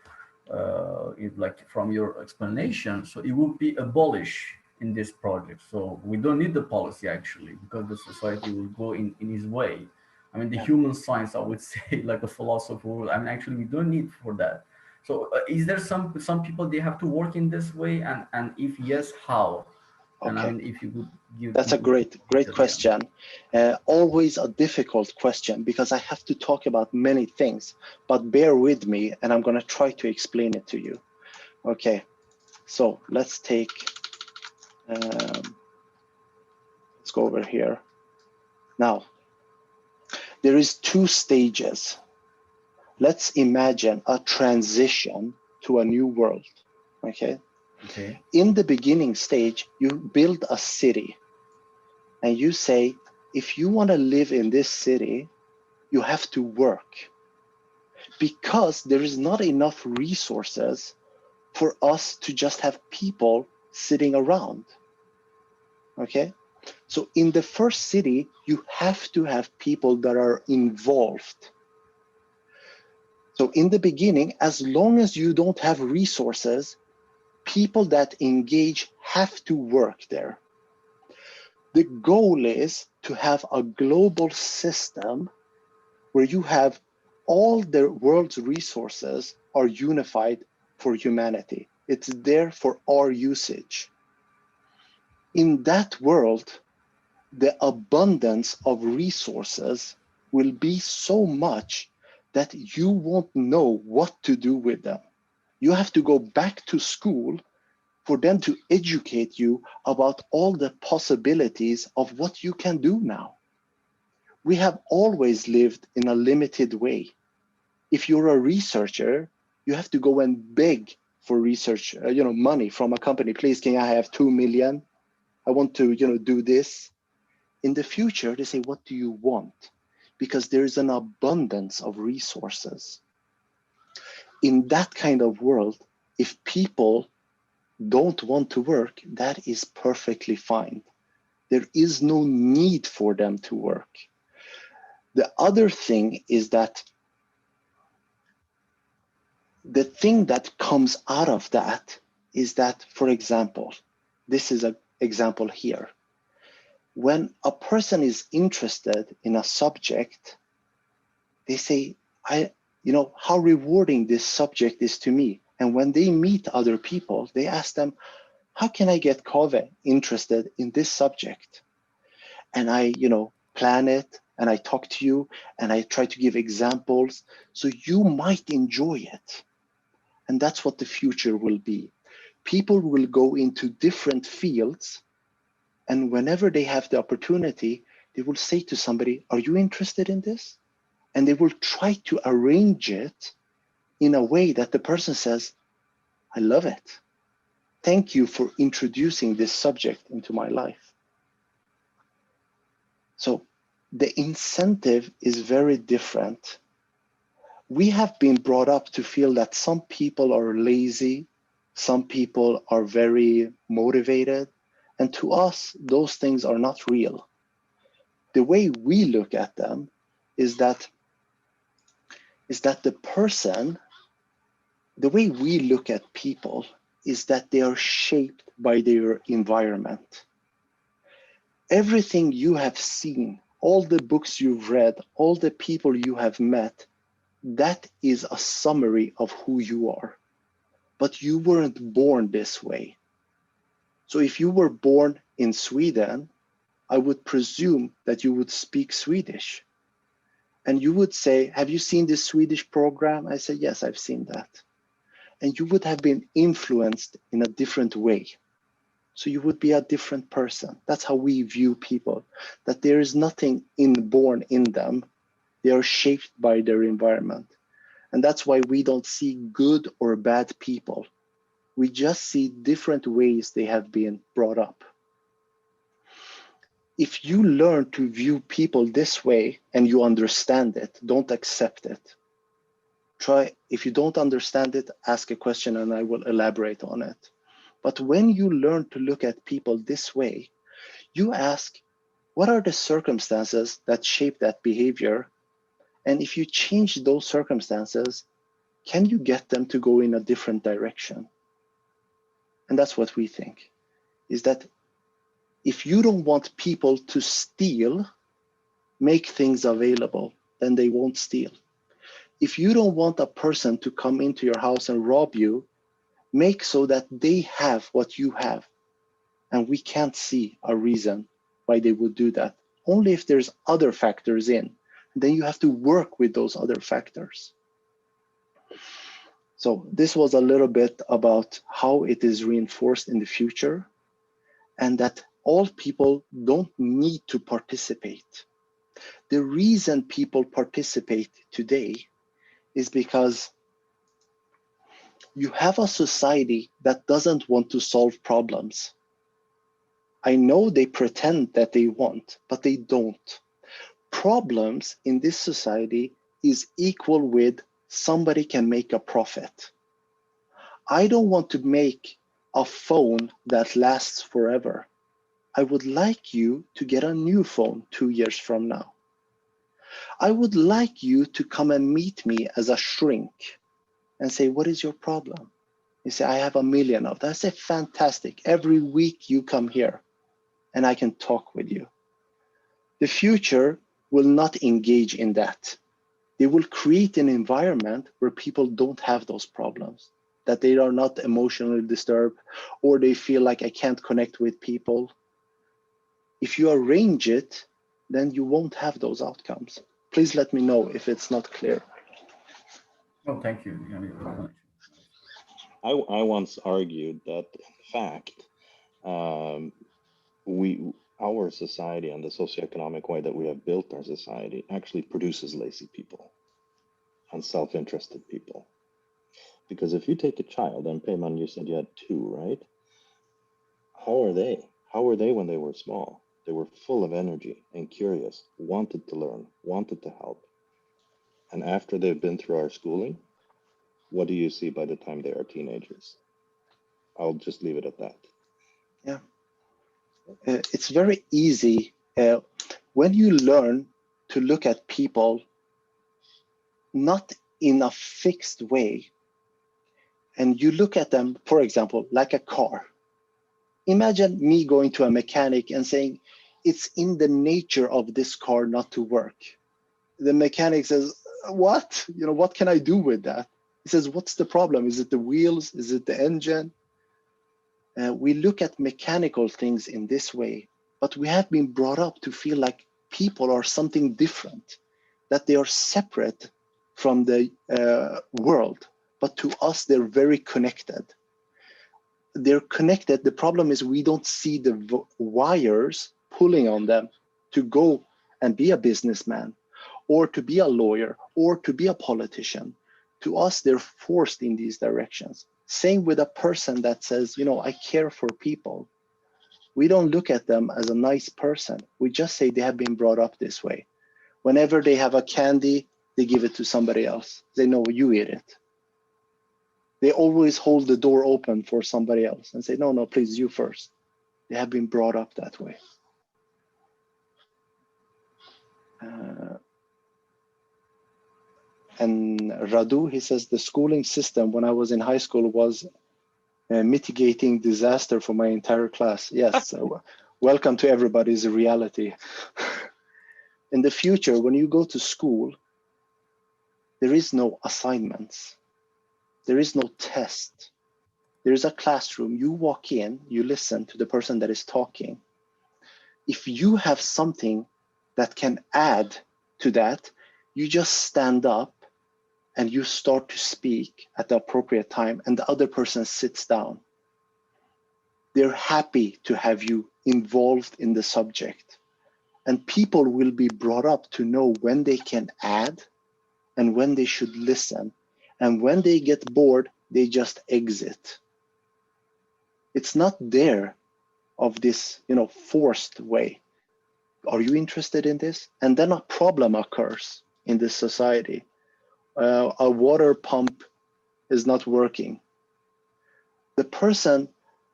from your explanation, so it would be abolished in this project. So we don't need the policy actually, because the society will go in his way. I mean, the human science, I would say, like a philosopher, I mean, actually we don't need for that. So is there some people they have to work in this way, and if yes, how? And okay. I mean, if you could give. That's a great question. Always a difficult question, because I have to talk about many things, but bear with me and I'm going to try to explain it to you. Okay, so let's take, let's go over here. Now, there is 2 stages. Let's imagine a transition to a new world, okay? Okay. In the beginning stage, you build a city. And you say, if you want to live in this city, you have to work, because there is not enough resources for us to just have people sitting around. Okay? So in the first city, you have to have people that are involved. So in the beginning, as long as you don't have resources, people that engage have to work there. The goal is to have a global system where you have all the world's resources are unified for humanity. It's there for our usage. In that world, the abundance of resources will be so much that you won't know what to do with them. You have to go back to school for them to educate you about all the possibilities of what you can do now. We have always lived in a limited way. If you're a researcher, you have to go and beg for research, money from a company. Please, can I have 2 million? I want to, do this. In the future, they say, what do you want? Because there's an abundance of resources. In that kind of world, if people don't want to work, that is perfectly fine. There is no need for them to work. The other thing is that the thing that comes out of that is that, for example, this is an example here. When a person is interested in a subject, they say, how rewarding this subject is to me. And when they meet other people, they ask them, how can I get Kaveh interested in this subject? And I, plan it, and I talk to you, and I try to give examples, so you might enjoy it. And that's what the future will be. People will go into different fields, and whenever they have the opportunity, they will say to somebody, are you interested in this? And they will try to arrange it in a way that the person says, I love it. Thank you for introducing this subject into my life. So the incentive is very different. We have been brought up to feel that some people are lazy, some people are very motivated, and to us, those things are not real. The way we look at them is that the person, the way we look at people is that they are shaped by their environment. Everything you have seen, all the books you've read, all the people you have met, that is a summary of who you are. But you weren't born this way. So if you were born in Sweden, I would presume that you would speak Swedish. And you would say, have you seen this Swedish program? I say, yes, I've seen that. And you would have been influenced in a different way. So you would be a different person. That's how we view people, that there is nothing inborn in them. They are shaped by their environment. And that's why we don't see good or bad people. We just see different ways they have been brought up. If you learn to view people this way and you understand it, don't accept it. If you don't understand it, ask a question and I will elaborate on it. But when you learn to look at people this way, you ask, what are the circumstances that shape that behavior? And if you change those circumstances, can you get them to go in a different direction? And that's what we think, is that if you don't want people to steal, make things available, then they won't steal. If you don't want a person to come into your house and rob you, make so that they have what you have. And we can't see a reason why they would do that. Only if there's other factors in. Then you have to work with those other factors. So this was a little bit about how it is reinforced in the future, and that all people don't need to participate. The reason people participate today is because you have a society that doesn't want to solve problems. I know they pretend that they want, but they don't. Problems in this society is equal with somebody can make a profit. I don't want to make a phone that lasts forever. I would like you to get a new phone 2 years from now. I would like you to come and meet me as a shrink and say, what is your problem? You say, I have 1 million of that. I say, fantastic. Every week you come here and I can talk with you. The future will not engage in that. They will create an environment where people don't have those problems, that they are not emotionally disturbed, or they feel like I can't connect with people. If you arrange it, then you won't have those outcomes. Please let me know if it's not clear. Oh, thank you. I once argued that, in fact, our society and the socioeconomic way that we have built our society actually produces lazy people and self-interested people. Because if you take a child, and Payman, you said you had 2, right? How are they? How were they when they were small? They were full of energy and curious, wanted to learn, wanted to help. And after they've been through our schooling, what do you see by the time they are teenagers? I'll just leave it at that. Yeah. It's very easy when you learn to look at people not in a fixed way, and you look at them, for example, like a car. Imagine me going to a mechanic and saying, it's in the nature of this car not to work. The mechanic says, what? What can I do with that? He says, what's the problem? Is it the wheels? Is it the engine? We look at mechanical things in this way, but we have been brought up to feel like people are something different, that they are separate from the world, but to us, they're very connected. They're connected. The problem is we don't see the wires pulling on them to go and be a businessman or to be a lawyer or to be a politician. To us, they're forced in these directions. Same with a person that says, I care for people. We don't look at them as a nice person. We just say they have been brought up this way. Whenever they have a candy, they give it to somebody else. They know you eat it. They always hold the door open for somebody else and say, no, please, you first. They have been brought up that way. And Radu, he says, the schooling system when I was in high school was mitigating disaster for my entire class. Yes, so welcome to everybody's reality. In the future, when you go to school, there is no assignments. There is no test. There is a classroom. You walk in, you listen to the person that is talking. If you have something that can add to that, you just stand up and you start to speak at the appropriate time, and the other person sits down. They're happy to have you involved in the subject. And people will be brought up to know when they can add and when they should listen. And when they get bored, they just exit. It's not there of this, forced way. Are you interested in this? And then a problem occurs in this society. A water pump is not working. The person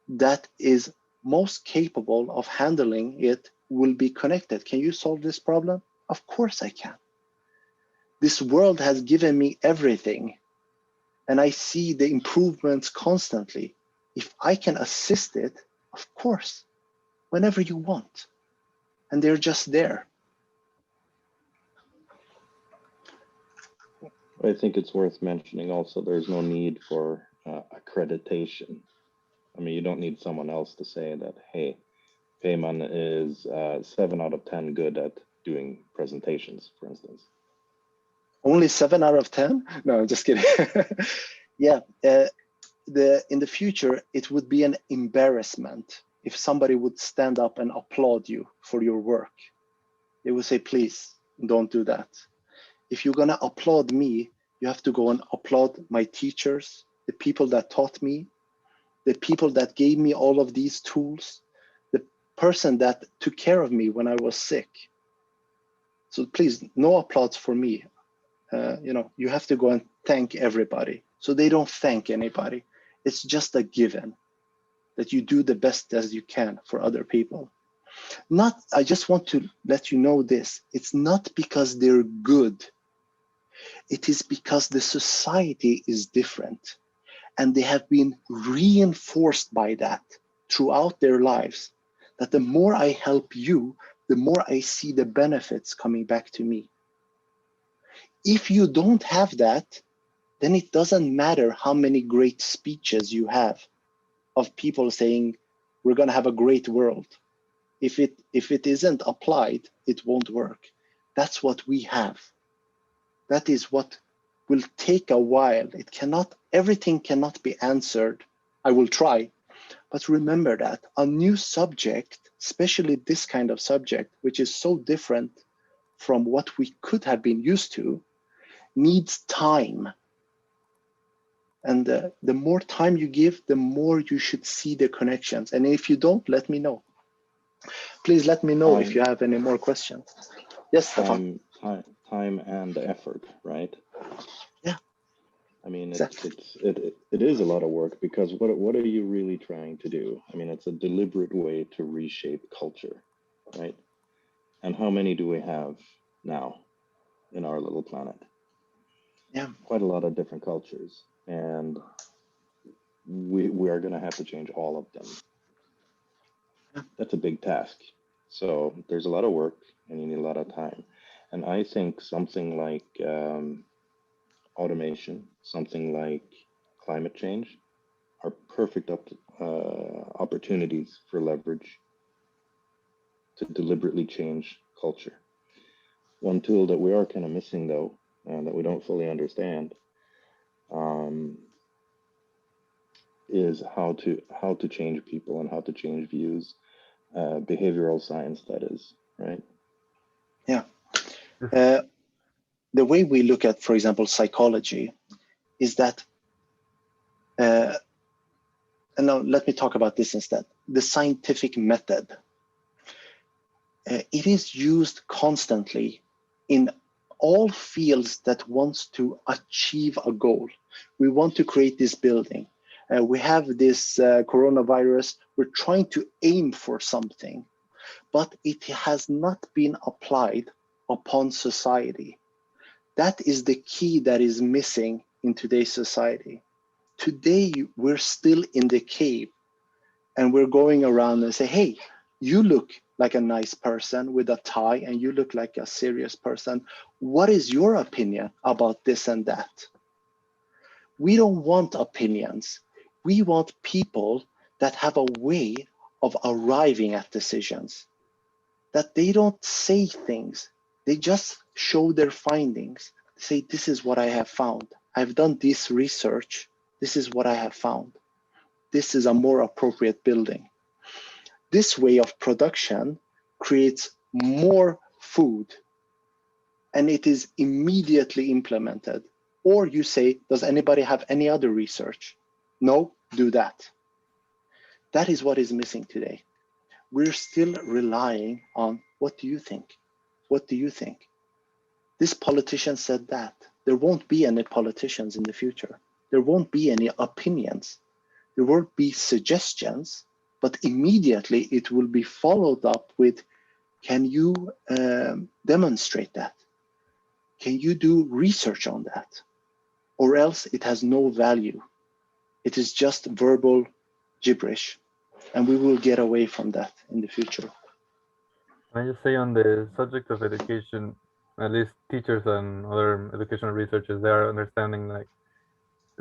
that is most capable of handling it will be connected. Can you solve this problem? Of course I can. This world has given me everything, and I see the improvements constantly. If I can assist it, of course, whenever you want. And they're just there. I think it's worth mentioning also, there's no need for accreditation. I mean, you don't need someone else to say that, hey, Payman is 7 out of 10 good at doing presentations, for instance. Only 7 out of 10? No, just kidding. Yeah, in the future, it would be an embarrassment if somebody would stand up and applaud you for your work. They would say, please, don't do that. If you're gonna applaud me, you have to go and applaud my teachers, the people that taught me, the people that gave me all of these tools, the person that took care of me when I was sick. So please, no applause for me. You have to go and thank everybody. So they don't thank anybody. It's just a given that you do the best as you can for other people. I just want to let you know this. It's not because they're good. It is because the society is different. And they have been reinforced by that throughout their lives, that the more I help you, the more I see the benefits coming back to me. If you don't have that, then it doesn't matter how many great speeches you have of people saying, we're going to have a great world. If it isn't applied, it won't work. That's what we have. That is what will take a while. Everything cannot be answered. I will try, but remember that a new subject, especially this kind of subject, which is so different from what we could have been used to, needs time. And the more time you give, the more you should see the connections. And if you don't, let me know. Please let me know if you have any more questions. Yes, Stefan. Time and effort, right? Yeah. I mean, exactly. it is a lot of work, because what are you really trying to do? I mean, it's a deliberate way to reshape culture, right? And how many do we have now in our little planet? Yeah. Quite a lot of different cultures, and we are going to have to change all of them. Yeah. That's a big task. So there's a lot of work, and you need a lot of time. And I think something like automation, something like climate change, are perfect opportunities for leverage to deliberately change culture. One tool that we are kind of missing, though, that we don't fully understand, is how to change people and how to change views, behavioral science, that is, right? Yeah. The way we look at, for example, psychology is that, and now let me talk about this instead. The scientific method, it is used constantly in all fields that wants to achieve a goal. We want to create this building. We have this coronavirus. We're trying to aim for something, but it has not been applied upon society. That is the key that is missing in today's society. Today, we're still in the cave, and we're going around and say, hey, you look like a nice person with a tie, and you look like a serious person. What is your opinion about this and that? We don't want opinions. We want people that have a way of arriving at decisions, that they don't say things. They just show their findings. Say, this is what I have found. I've done this research. This is what I have found. This is a more appropriate building. This way of production creates more food, and it is immediately implemented. Or you say, does anybody have any other research? No, do that. That is what is missing today. We're still relying on, what do you think? What do you think? This politician said that. There won't be any politicians in the future. There won't be any opinions. There won't be suggestions, but immediately it will be followed up with, can you demonstrate that? Can you do research on that? Or else it has no value. It is just verbal gibberish, and we will get away from that in the future. Can I just say, on the subject of education, at least teachers and other educational researchers, they are understanding, like,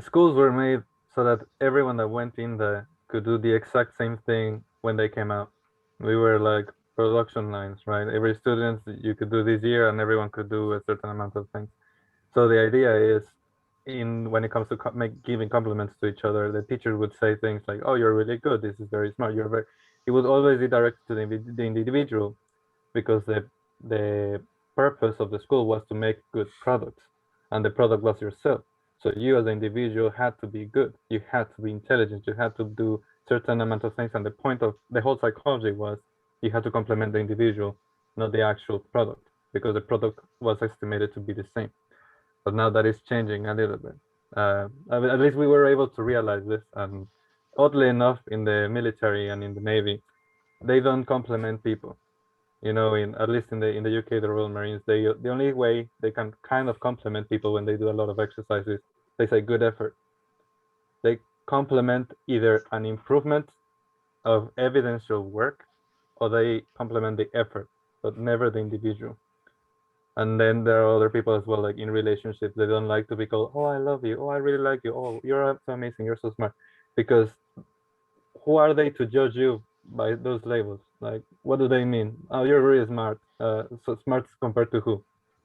schools were made so that everyone that went in there could do the exact same thing when they came out. We were like production lines, right? Every student you could do this year, and everyone could do a certain amount of things. So the idea is, when it comes to giving compliments to each other, the teacher would say things like, "Oh, you're really good. This is very smart. You're very." It would always be directed to the individual, because the purpose of the school was to make good products, and the product was yourself. So you as an individual had to be good. You had to be intelligent. You had to do certain amount of things. And the point of the whole psychology was, you had to complement the individual, not the actual product, because the product was estimated to be the same. But now that is changing a little bit. At least we were able to realize this. And oddly enough, in the military and in the Navy, they don't complement people. You know, at least in the UK, the Royal Marines, the only way they can kind of compliment people when they do a lot of exercises, they say good effort. They compliment either an improvement of evidential work, or they compliment the effort, but never the individual. And then there are other people as well, like in relationships, they don't like to be called, "Oh, I love you. Oh, I really like you. Oh, you're so amazing. You're so smart." Because who are they to judge you by those labels? Like, what do they mean? Oh, you're really smart. So smart compared to who,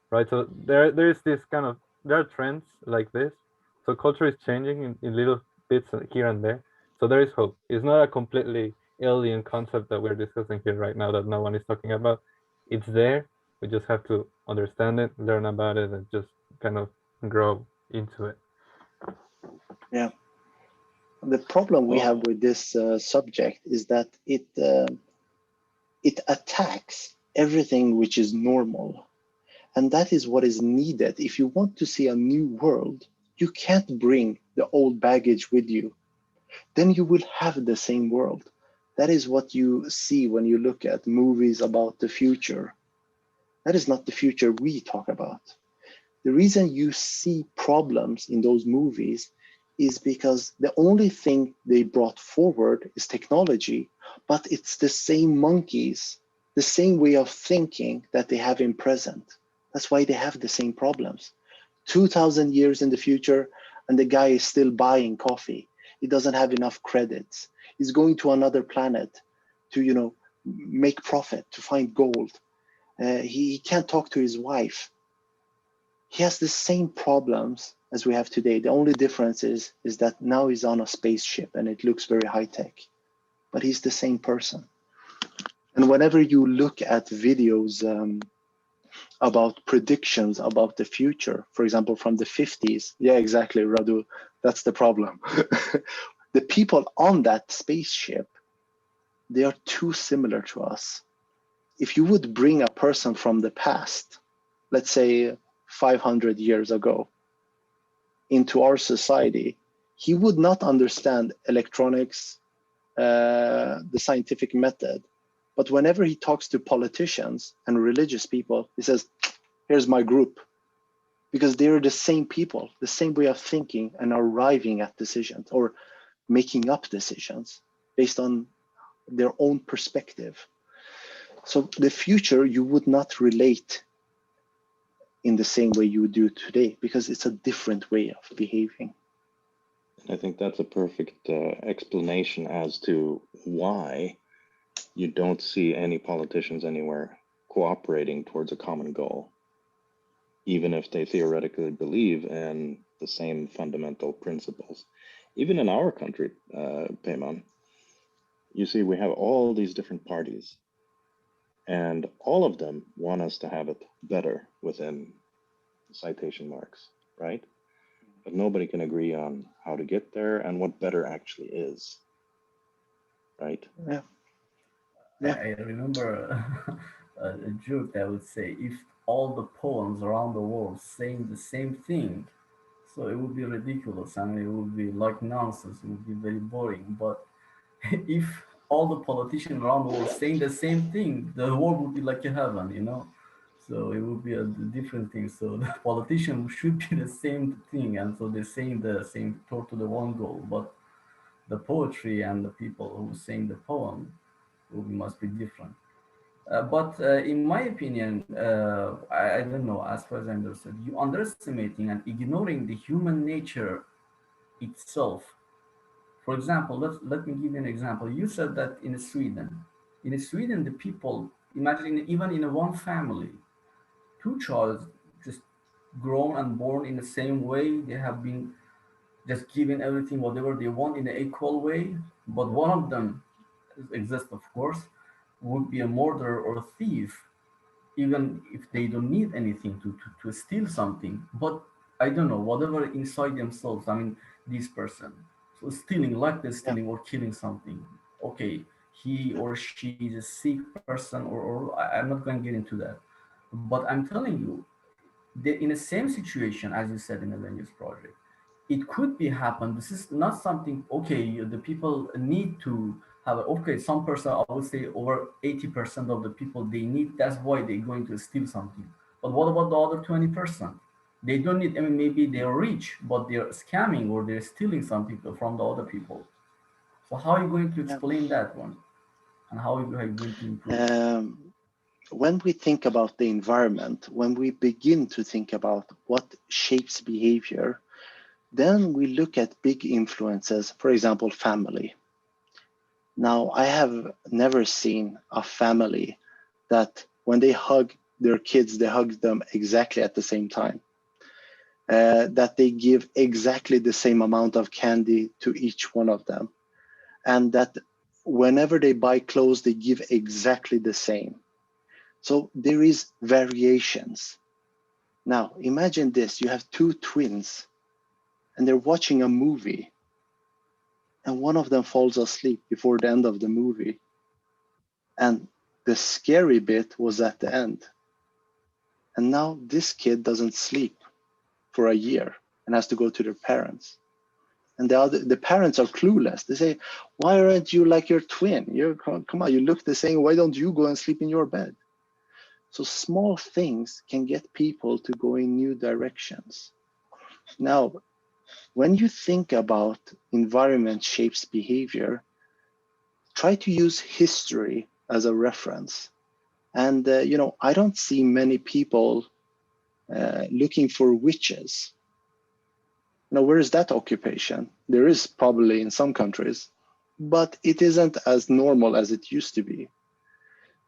right? So there is this kind of, there are trends like this. So culture is changing in little bits here and there. So there is hope. It's not a completely alien concept that we're discussing here right now that no one is talking about. It's there. We just have to understand it, learn about it, and just kind of grow into it. Yeah. The problem we have with this subject is that it attacks everything which is normal. And that is what is needed. If you want to see a new world, you can't bring the old baggage with you. Then you will have the same world. That is what you see when you look at movies about the future. That is not the future we talk about. The reason you see problems in those movies is because the only thing they brought forward is technology, but it's the same monkeys, the same way of thinking that they have in present. That's why they have the same problems. 2,000 years in the future, and the guy is still buying coffee. He doesn't have enough credits. He's going to another planet to, make profit, to find gold. He can't talk to his wife. He has the same problems as we have today. The only difference is that now he's on a spaceship and it looks very high tech, but he's the same person. And whenever you look at videos about predictions about the future, for example, from the 50s, yeah, exactly, Radu, that's the problem. The people on that spaceship, they are too similar to us. If you would bring a person from the past, let's say 500 years ago, into our society, he would not understand electronics, the scientific method. But whenever he talks to politicians and religious people, he says, here's my group. Because they're the same people, the same way of thinking, and arriving at decisions or making up decisions based on their own perspective. So the future, you would not relate in the same way you do today, because it's a different way of behaving. I think that's a perfect explanation as to why you don't see any politicians anywhere cooperating towards a common goal, even if they theoretically believe in the same fundamental principles. Even in our country, Peyman, you see we have all these different parties, and all of them want us to have it better within citation marks, right? But nobody can agree on how to get there and what better actually is, right? Yeah. I remember a joke that would say, if all the poems around the world saying the same thing, so it would be ridiculous and it would be like nonsense, it would be very boring. But if all the politicians around the world saying the same thing, the world would be like a heaven. So it would be a different thing. So the politicians should be the same thing, and so they're saying the same toward to the one goal. But the poetry and the people who sing the poem must be different. But in my opinion, I don't know, as far as I understood, you underestimating and ignoring the human nature itself. For example, let me give you an example. You said that in Sweden, the people, imagine even in a one family, two children just grown and born in the same way. They have been just given everything, whatever they want in an equal way. But one of them exists, of course, would be a murderer or a thief, even if they don't need anything to steal something. But I don't know, whatever inside themselves, I mean, this person. So stealing, like they're stealing or killing something. Okay, he or she is a sick person, or I'm not going to get into that. But I'm telling you, in the same situation as you said in the Venues project, it could be happen. This is not something, okay, the people need to have, okay, some person, I would say over 80% of the people, they need, that's why they're going to steal something. But what about the other 20%? They don't need, I mean, maybe they're rich, but they're scamming or they're stealing something from the other people. So how are you going to explain that one? And how are you going to improve? When we think about the environment, when we begin to think about what shapes behavior, then we look at big influences, for example, family. Now, I have never seen a family that when they hug their kids, they hug them exactly at the same time. That they give exactly the same amount of candy to each one of them. And that whenever they buy clothes, they give exactly the same. So there is variations. Now, imagine this, you have two twins and they're watching a movie and one of them falls asleep before the end of the movie. And the scary bit was at the end. And now this kid doesn't sleep for a year and has to go to their parents. And the parents are clueless. They say, why aren't you like your twin? Come on, you look the same. Why don't you go and sleep in your bed? So small things can get people to go in new directions. Now, when you think about environment shapes behavior, try to use history as a reference. And, I don't see many people looking for witches. Now, where is that occupation? There is probably in some countries, but it isn't as normal as it used to be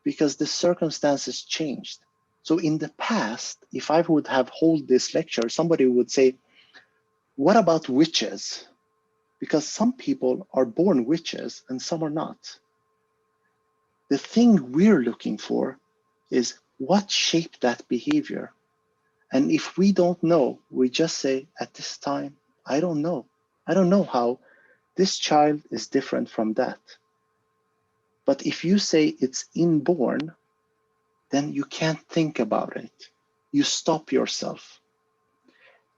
because the circumstances changed. So in the past, if I would have hold this lecture, somebody would say, what about witches? Because some people are born witches and some are not. The thing we're looking for is what shaped that behavior. And if we don't know, we just say at this time, I don't know. I don't know how this child is different from that. But if you say it's inborn, then you can't think about it. You stop yourself.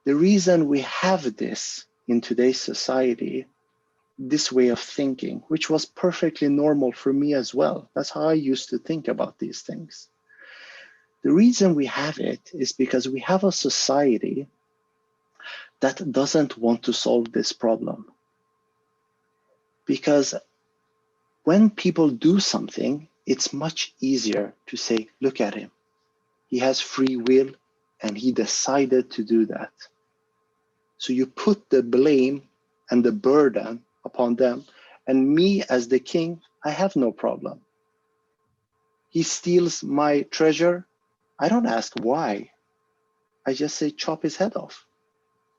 The reason we have this in today's society, this way of thinking, which was perfectly normal for me as well. That's how I used to think about these things. The reason we have it is because we have a society that doesn't want to solve this problem. Because when people do something, it's much easier to say, look at him. He has free will and he decided to do that. So you put the blame and the burden upon them. And me as the king, I have no problem. He steals my treasure. I don't ask why. I just say chop his head off.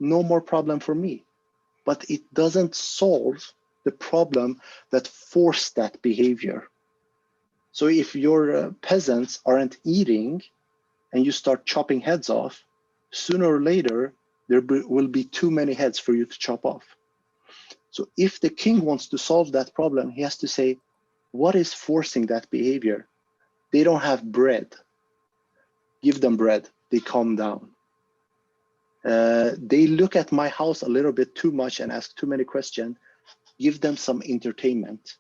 No more problem for me. But it doesn't solve the problem that forced that behavior. So if your peasants aren't eating and you start chopping heads off, sooner or later, there will be too many heads for you to chop off. So if the king wants to solve that problem, he has to say, what is forcing that behavior? They don't have bread. Give them bread, they calm down. They look at my house a little bit too much and ask too many questions. Give them some entertainment.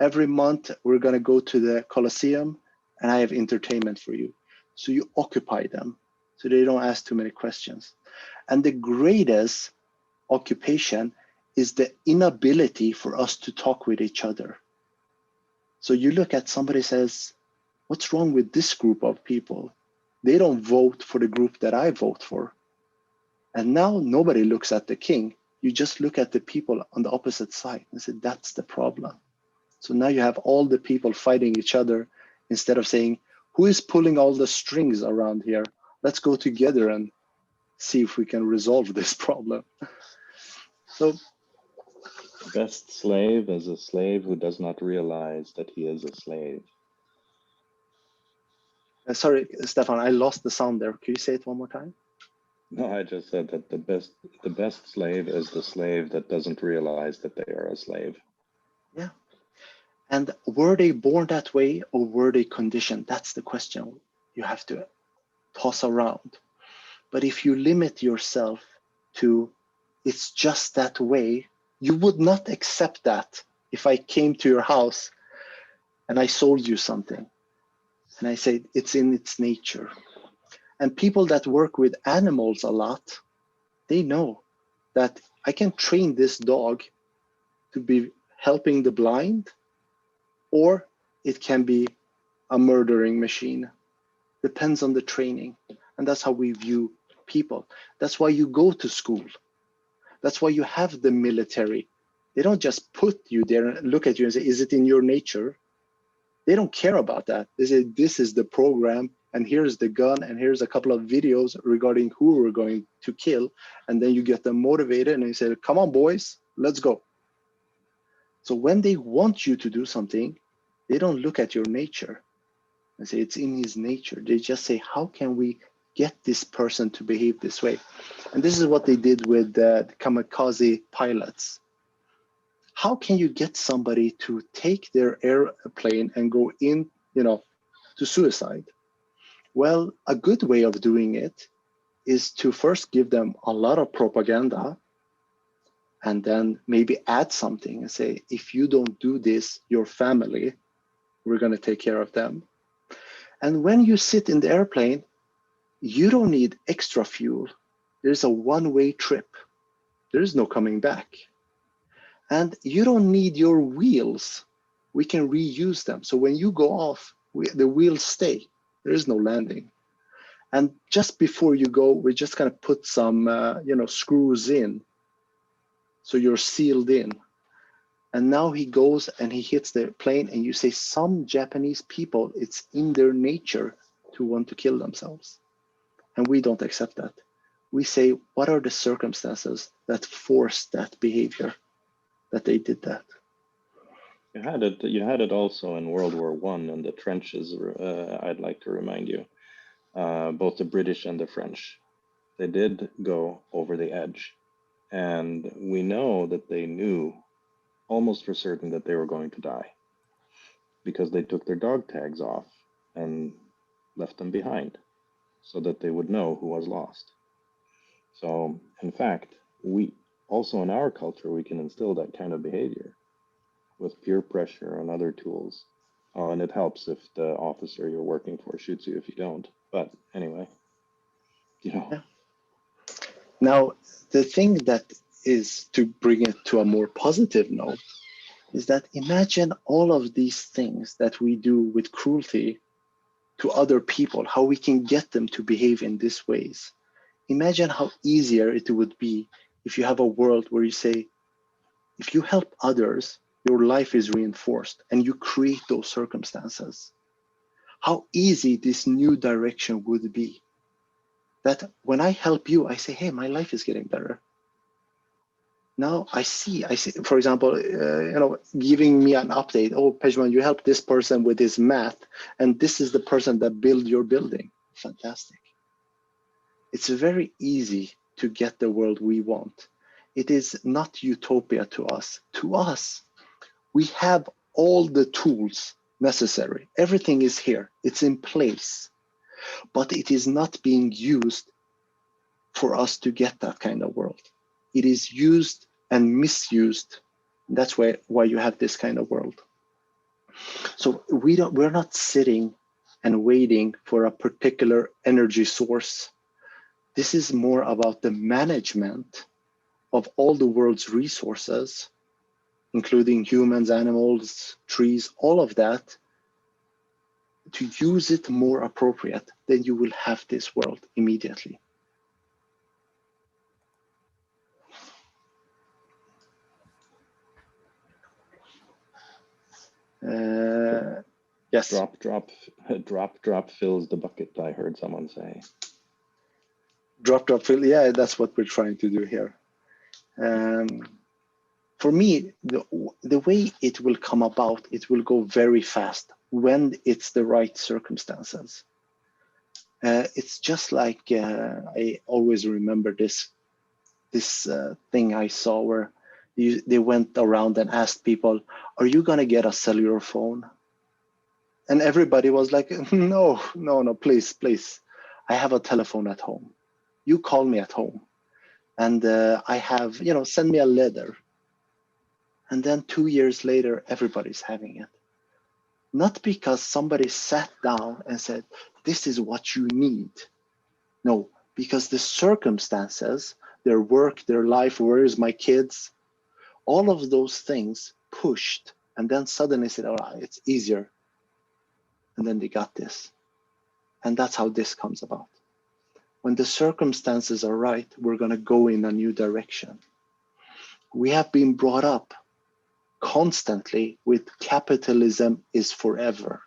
Every month, we're gonna go to the Colosseum and I have entertainment for you. So you occupy them so they don't ask too many questions. And the greatest occupation is the inability for us to talk with each other. So you look at somebody says, what's wrong with this group of people? They don't vote for the group that I vote for. And now nobody looks at the king. You just look at the people on the opposite side and say, that's the problem. So now you have all the people fighting each other instead of saying, who is pulling all the strings around here? Let's go together and see if we can resolve this problem. So the best slave is a slave who does not realize that he is a slave. sorry, Stefan, I lost the sound there. Can you say it one more time? No, I just said that the best slave is the slave that doesn't realize that they are a slave. Yeah. And were they born that way or were they conditioned? That's the question you have to toss around. But if you limit yourself to it's just that way, you would not accept that if I came to your house and I sold you something and I said it's in its nature. And people that work with animals a lot, they know that I can train this dog to be helping the blind, or it can be a murdering machine. Depends on the training. And that's how we view people. That's why you go to school. That's why you have the military They don't just put you there and look at you and say, is it in your nature? They don't care about that. They say, this is the program, and here's the gun, and here's a couple of videos regarding who we're going to kill. And then you get them motivated and you say, come on, boys, let's go. So when they want you to do something, they don't look at your nature and say it's in his nature. They just say, how can we get this person to behave this way? And this is what they did with the kamikaze pilots. How can you get somebody to take their airplane and go in, to suicide? Well, a good way of doing it is to first give them a lot of propaganda, and then maybe add something and say, if you don't do this, your family, we're going to take care of them. And when you sit in the airplane, you don't need extra fuel. There's a one-way trip. There is no coming back. And you don't need your wheels. We can reuse them. So when you go off, the wheels stay. There is no landing. And just before you go, we're just going to put some, screws in. So you're sealed in. And now he goes and he hits the plane, and you say, some Japanese people, it's in their nature to want to kill themselves. And we don't accept that. We say, what are the circumstances that forced that behavior, that they did that? You had it also in World War I in the trenches. I'd like to remind you, both the British and the French, they did go over the edge. And we know that they knew almost for certain that they were going to die, because they took their dog tags off and left them behind so that they would know who was lost. So in fact, we also in our culture, we can instill that kind of behavior with peer pressure and other tools. And it helps if the officer you're working for shoots you if you don't. But anyway, Yeah. Now, the thing that is, to bring it to a more positive note, is that imagine all of these things that we do with cruelty to other people, how we can get them to behave in these ways. Imagine how easier it would be if you have a world where you say, if you help others, your life is reinforced, and you create those circumstances. How easy this new direction would be. That when I help you, I say, hey, my life is getting better. Now I see, for example, giving me an update. Oh, Pejman, you helped this person with his math, and this is the person that built your building. Fantastic. It's very easy to get the world we want. It is not utopia to us. To us, we have all the tools necessary. Everything is here. It's in place, but it is not being used for us to get that kind of world. It is used and misused. That's why you have this kind of world. So we're not sitting and waiting for a particular energy source. This is more about the management of all the world's resources, including humans, animals, trees, all of that, to use it more appropriate, then you will have this world immediately. Yes. Drop fills the bucket, I heard someone say. Drop fill, yeah, that's what we're trying to do here. For me, the way it will come about, it will go very fast when it's the right circumstances. It's just like, I always remember this thing I saw where they went around and asked people, are you gonna get a cellular phone? And everybody was like, no, please. I have a telephone at home. You call me at home. And I have, send me a letter. And then 2 years later, everybody's having it. Not because somebody sat down and said, this is what you need. No, because the circumstances, their work, their life, where is my kids, all of those things pushed, and then suddenly said, all right, it's easier. And then they got this. And that's how this comes about. When the circumstances are right, we're going to go in a new direction. We have been brought up constantly with capitalism is forever.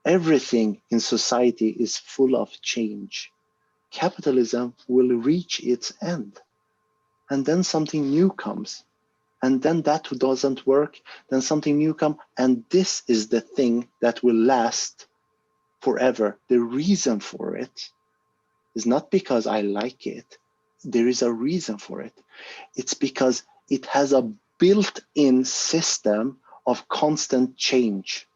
Everything in society is full of change. Capitalism will reach its end, and then something new comes, and then that doesn't work, then something new comes, and this is the thing that will last forever. The reason for it is not because I like it. There is a reason for it. It's because it has a built-in system of constant change.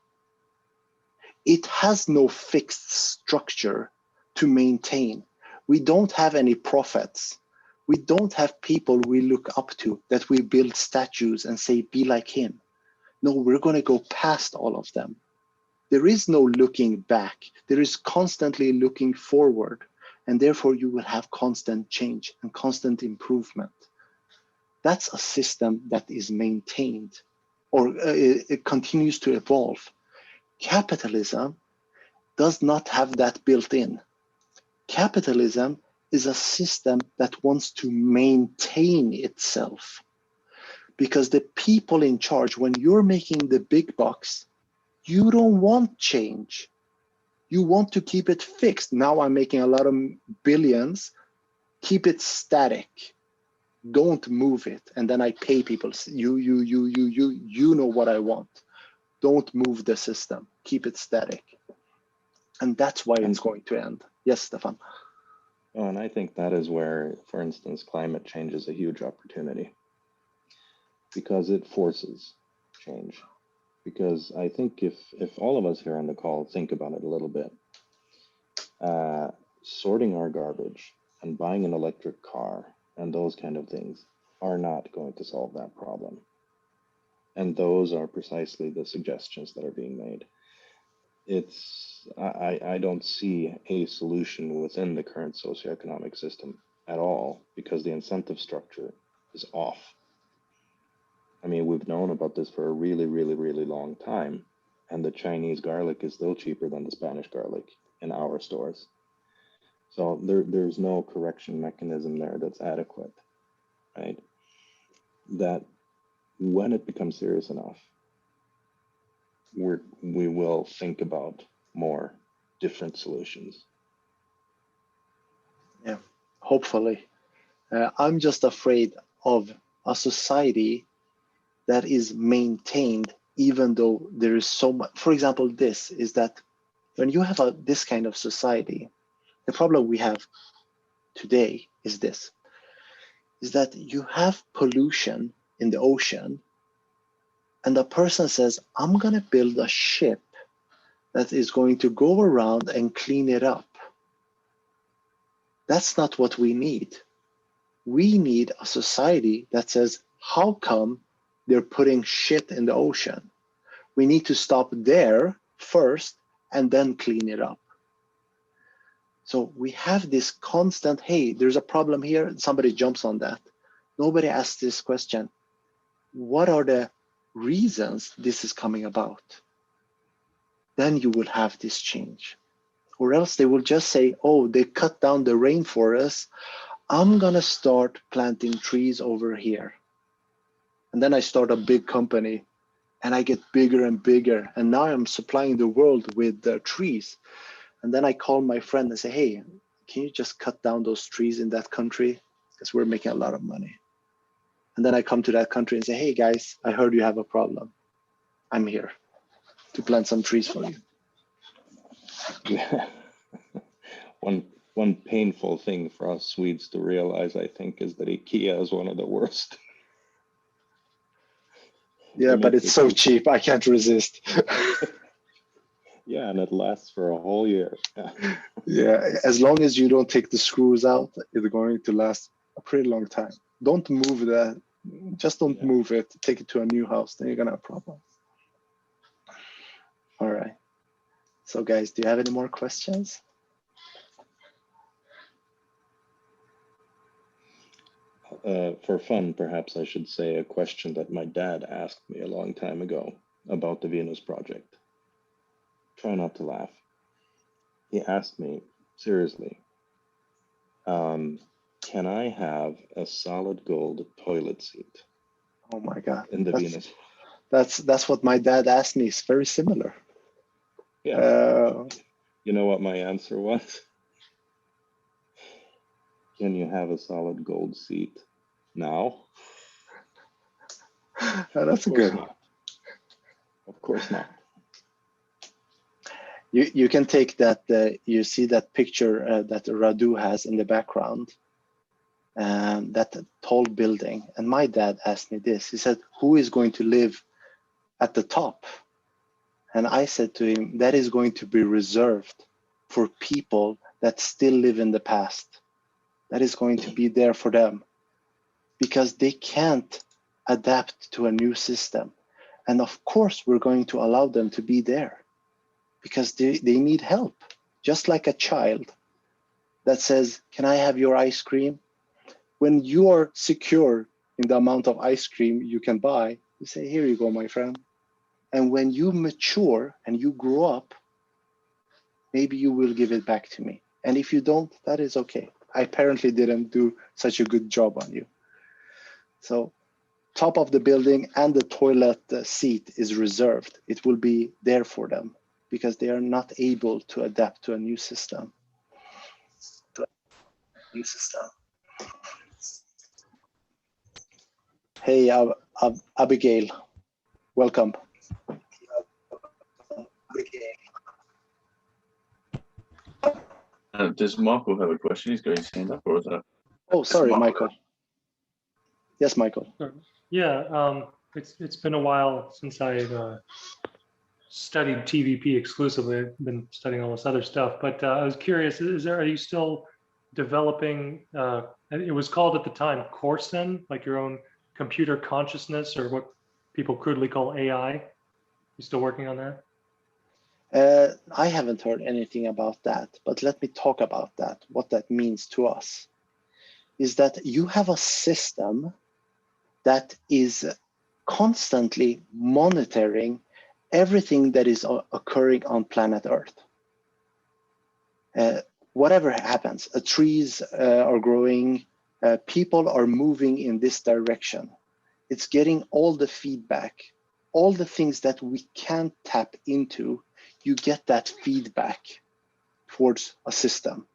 It has no fixed structure to maintain. We don't have any prophets. We don't have people we look up to that we build statues and say, be like him. No, we're going to go past all of them. There is no looking back. There is constantly looking forward. And therefore, you will have constant change and constant improvement. That's a system that is maintained, or it continues to evolve. Capitalism does not have that built in. Capitalism is a system that wants to maintain itself, because the people in charge, when you're making the big bucks, you don't want change. You want to keep it fixed. Now I'm making a lot of billions, keep it static. Don't move it. And then I pay people, you know what I want. Don't move the system, keep it static. And that's why it's going to end. Yes, Stefan. Oh, and I think that is where, for instance, climate change is a huge opportunity, because it forces change. Because I think if all of us here on the call think about it a little bit, sorting our garbage and buying an electric car and those kind of things are not going to solve that problem. And those are precisely the suggestions that are being made. I don't see a solution within the current socioeconomic system at all, because the incentive structure is off. I mean, we've known about this for a really, really, really long time, and the Chinese garlic is still cheaper than the Spanish garlic in our stores. So there's no correction mechanism there that's adequate, right? That when it becomes serious enough, we will think about more different solutions. Yeah, hopefully. I'm just afraid of a society that is maintained even though there is so much. For example, this is that when you have this kind of society, the problem we have today is this, is that you have pollution in the ocean, and a person says, I'm going to build a ship that is going to go around and clean it up. That's not what we need. We need a society that says, how come they're putting shit in the ocean? We need to stop there first and then clean it up. So we have this constant, hey, there's a problem here, somebody jumps on that. Nobody asks this question, what are the reasons this is coming about? Then you will have this change. Or else they will just say, oh, they cut down the rainforest, I'm gonna start planting trees over here. And then I start a big company and I get bigger and bigger. And now I'm supplying the world with trees. And then I call my friend and say, hey, can you just cut down those trees in that country? Because we're making a lot of money. And then I come to that country and say, hey guys, I heard you have a problem. I'm here to plant some trees for you. Yeah. One painful thing for us Swedes to realize, I think, is that IKEA is one of the worst. Yeah, but it's so cheap, I can't resist. Yeah, and it lasts for a whole year. Yeah, as long as you don't take the screws out, it's going to last a pretty long time. Don't move that. Just don't move it. Take it to a new house, then you're gonna have problems. All right. So guys, do you have any more questions? For fun, perhaps I should say a question that my dad asked me a long time ago about the Venus project. Try not to laugh. He asked me, seriously, can I have a solid gold toilet seat? Oh my God. in the Venus. That's what my dad asked me. It's very similar. Yeah. You know what my answer was? Can you have a solid gold seat now? That's Of course good. not. Of course not. You can take that. You see that picture that Radu has in the background, that tall building. And my dad asked me this. He said, "Who is going to live at the top?" And I said to him, "That is going to be reserved for people that still live in the past. That is going to be there for them, because they can't adapt to a new system. And of course, we're going to allow them to be there because they need help. Just like a child that says, 'Can I have your ice cream?' When you're secure in the amount of ice cream you can buy, you say, 'Here you go, my friend.' And when you mature and you grow up, maybe you will give it back to me. And if you don't, that is okay. I apparently didn't do such a good job on you." So top of the building and the toilet seat is reserved. It will be there for them because they are not able to adapt to a new system. Hey, Abigail, welcome. Does Michael have a question? He's got his hand up, or is that? Oh, sorry, Michael. Yes, Michael. Yeah, it's been a while since I've studied TVP exclusively. I've been studying all this other stuff, but I was curious: are you still developing? It was called at the time Corsen, like your own computer consciousness, or what people crudely call AI. You still working on that? I haven't heard anything about that, but let me talk about that. What that means to us is that you have a system that is constantly monitoring everything that is occurring on planet Earth. Whatever happens, trees are growing, people are moving in this direction. It's getting all the feedback, all the things that we can't tap into. You get that feedback towards a system.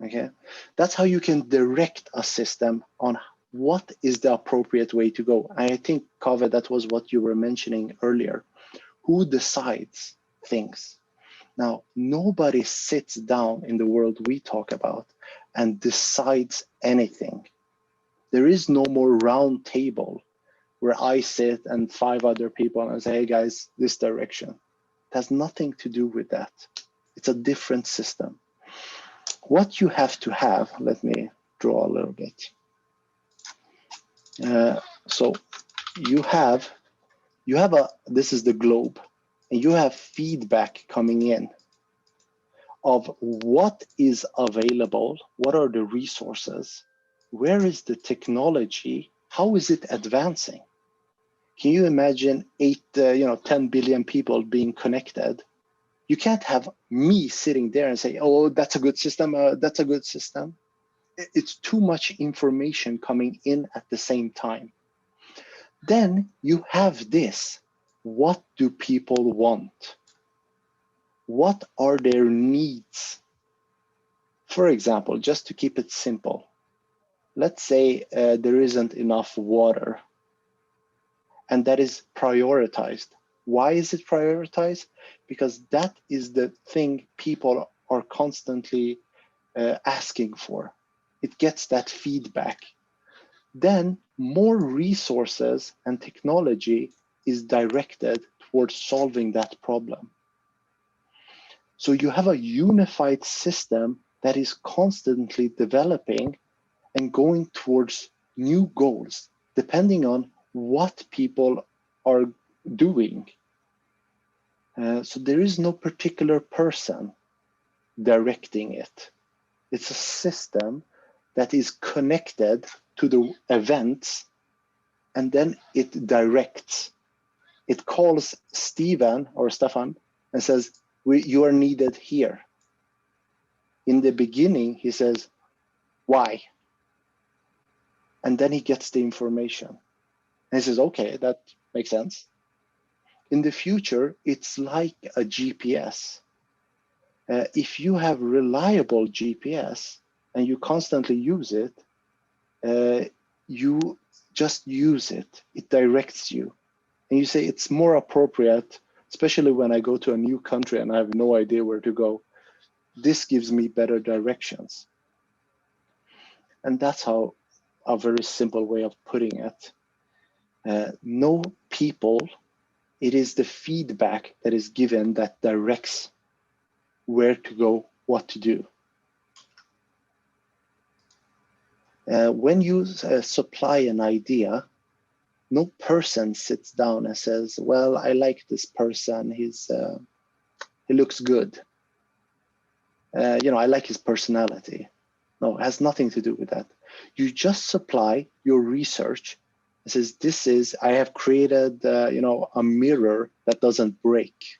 Okay, that's how you can direct a system on what is the appropriate way to go. I think, Kaveh, that was what you were mentioning earlier. Who decides things? Now, nobody sits down in the world we talk about and decides anything. There is no more round table where I sit and 5 other people and say, "Hey guys, this direction." It has nothing to do with that. It's a different system. What you have to have, let me draw a little bit. So you have this is the globe, and you have feedback coming in of what is available, what are the resources, where is the technology, how is it advancing? Can you imagine 10 billion people being connected? You can't have me sitting there and say, "Oh, that's a good system, that's a good system." It's too much information coming in at the same time. Then you have this. What do people want? What are their needs? For example, just to keep it simple, let's say there isn't enough water, and that is prioritized. Why is it prioritized? Because that is the thing people are constantly asking for. It gets that feedback. Then more resources and technology is directed towards solving that problem. So you have a unified system that is constantly developing and going towards new goals, depending on what people are doing. So there is no particular person directing it. It's a system that is connected to the events, and then it directs. It calls Stefan and says, "You are needed here." In the beginning, he says, "Why?" And then he gets the information. And he says, okay, that makes sense. In the future, it's like a GPS. If you have reliable GPS and you constantly use it, you just use it. It directs you. And you say it's more appropriate, especially when I go to a new country and I have no idea where to go. This gives me better directions. And that's how a very simple way of putting it. No people, it is the feedback that is given that directs where to go, what to do. When you supply an idea, no person sits down and says, well, I like this person, he looks good. I like his personality. No, it has nothing to do with that. You just supply your research. It says, I have created, a mirror that doesn't break.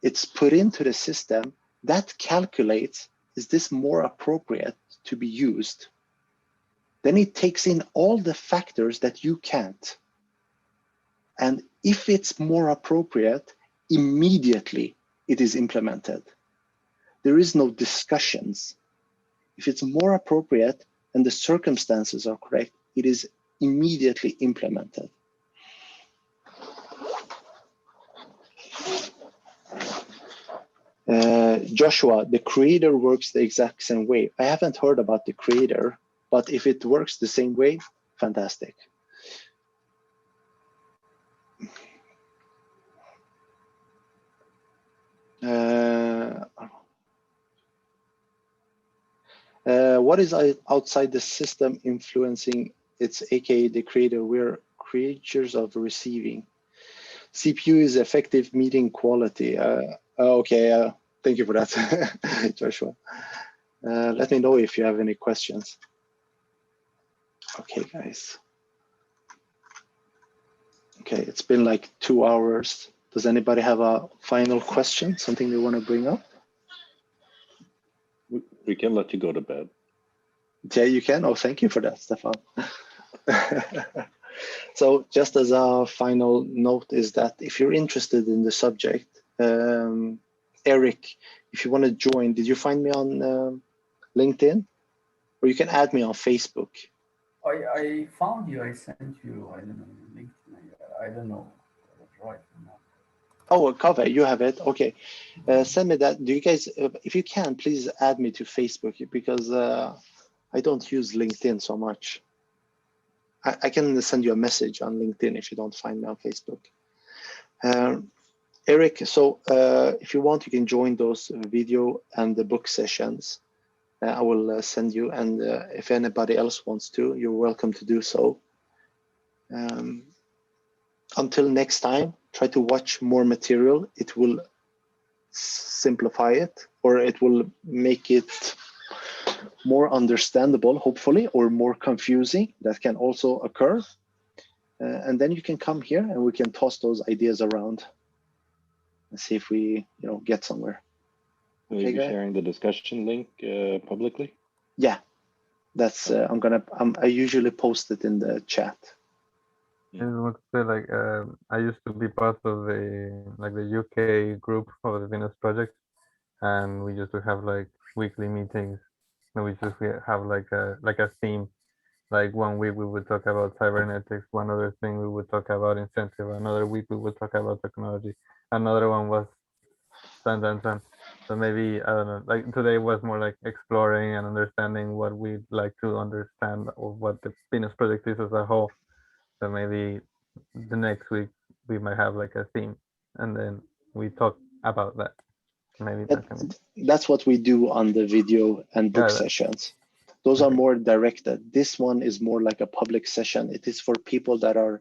It's put into the system that calculates, is this more appropriate to be used? Then it takes in all the factors that you can't. And if it's more appropriate, immediately it is implemented. There is no discussions. If it's more appropriate and the circumstances are correct, it is immediately implemented. Joshua, the creator works the exact same way. I haven't heard about the creator, but if it works the same way, fantastic. What is outside the system influencing its, aka the creator? We're creatures of receiving. CPU is effective meeting quality. Okay, thank you for that, Joshua. Let me know if you have any questions. Okay, guys. Okay, it's been like 2 hours. Does anybody have a final question, something they want to bring up? We can let you go to bed. Yeah, you can. Oh, thank you for that, Stefan. So just as a final note is that if you're interested in the subject, Eric, if you want to join, did you find me on LinkedIn? Or you can add me on Facebook. I found you, I sent you, I don't know, LinkedIn, I don't know. Right now. Oh, Kaveh, you have it. Okay, send me that. Do you guys, if you can, please add me to Facebook because I don't use LinkedIn so much. I can send you a message on LinkedIn if you don't find me on Facebook. Eric, so if you want, you can join those video and the book sessions. I will send you, and if anybody else wants to, you're welcome to do so. Until next time, try to watch more material. It will simplify it, or it will make it more understandable, hopefully, or more confusing. That can also occur. And then you can come here and we can toss those ideas around and see if we get somewhere. Will you be sharing the discussion link publicly? Yeah, that's I usually post it in the chat. I just want to say, like, I used to be part of the UK group of the Venus project, and we used to have like weekly meetings, and we just have like a theme. Like 1 week we would talk about cybernetics, one other thing we would talk about incentive, another week we would talk about technology, another one was dun. So maybe, I don't know, like today was more like exploring and understanding what we'd like to understand or what the Venus project is as a whole. So maybe the next week we might have like a theme and then we talk about that. Maybe that's what we do on the video and book sessions. Those are more directed. This one is more like a public session. It is for people that are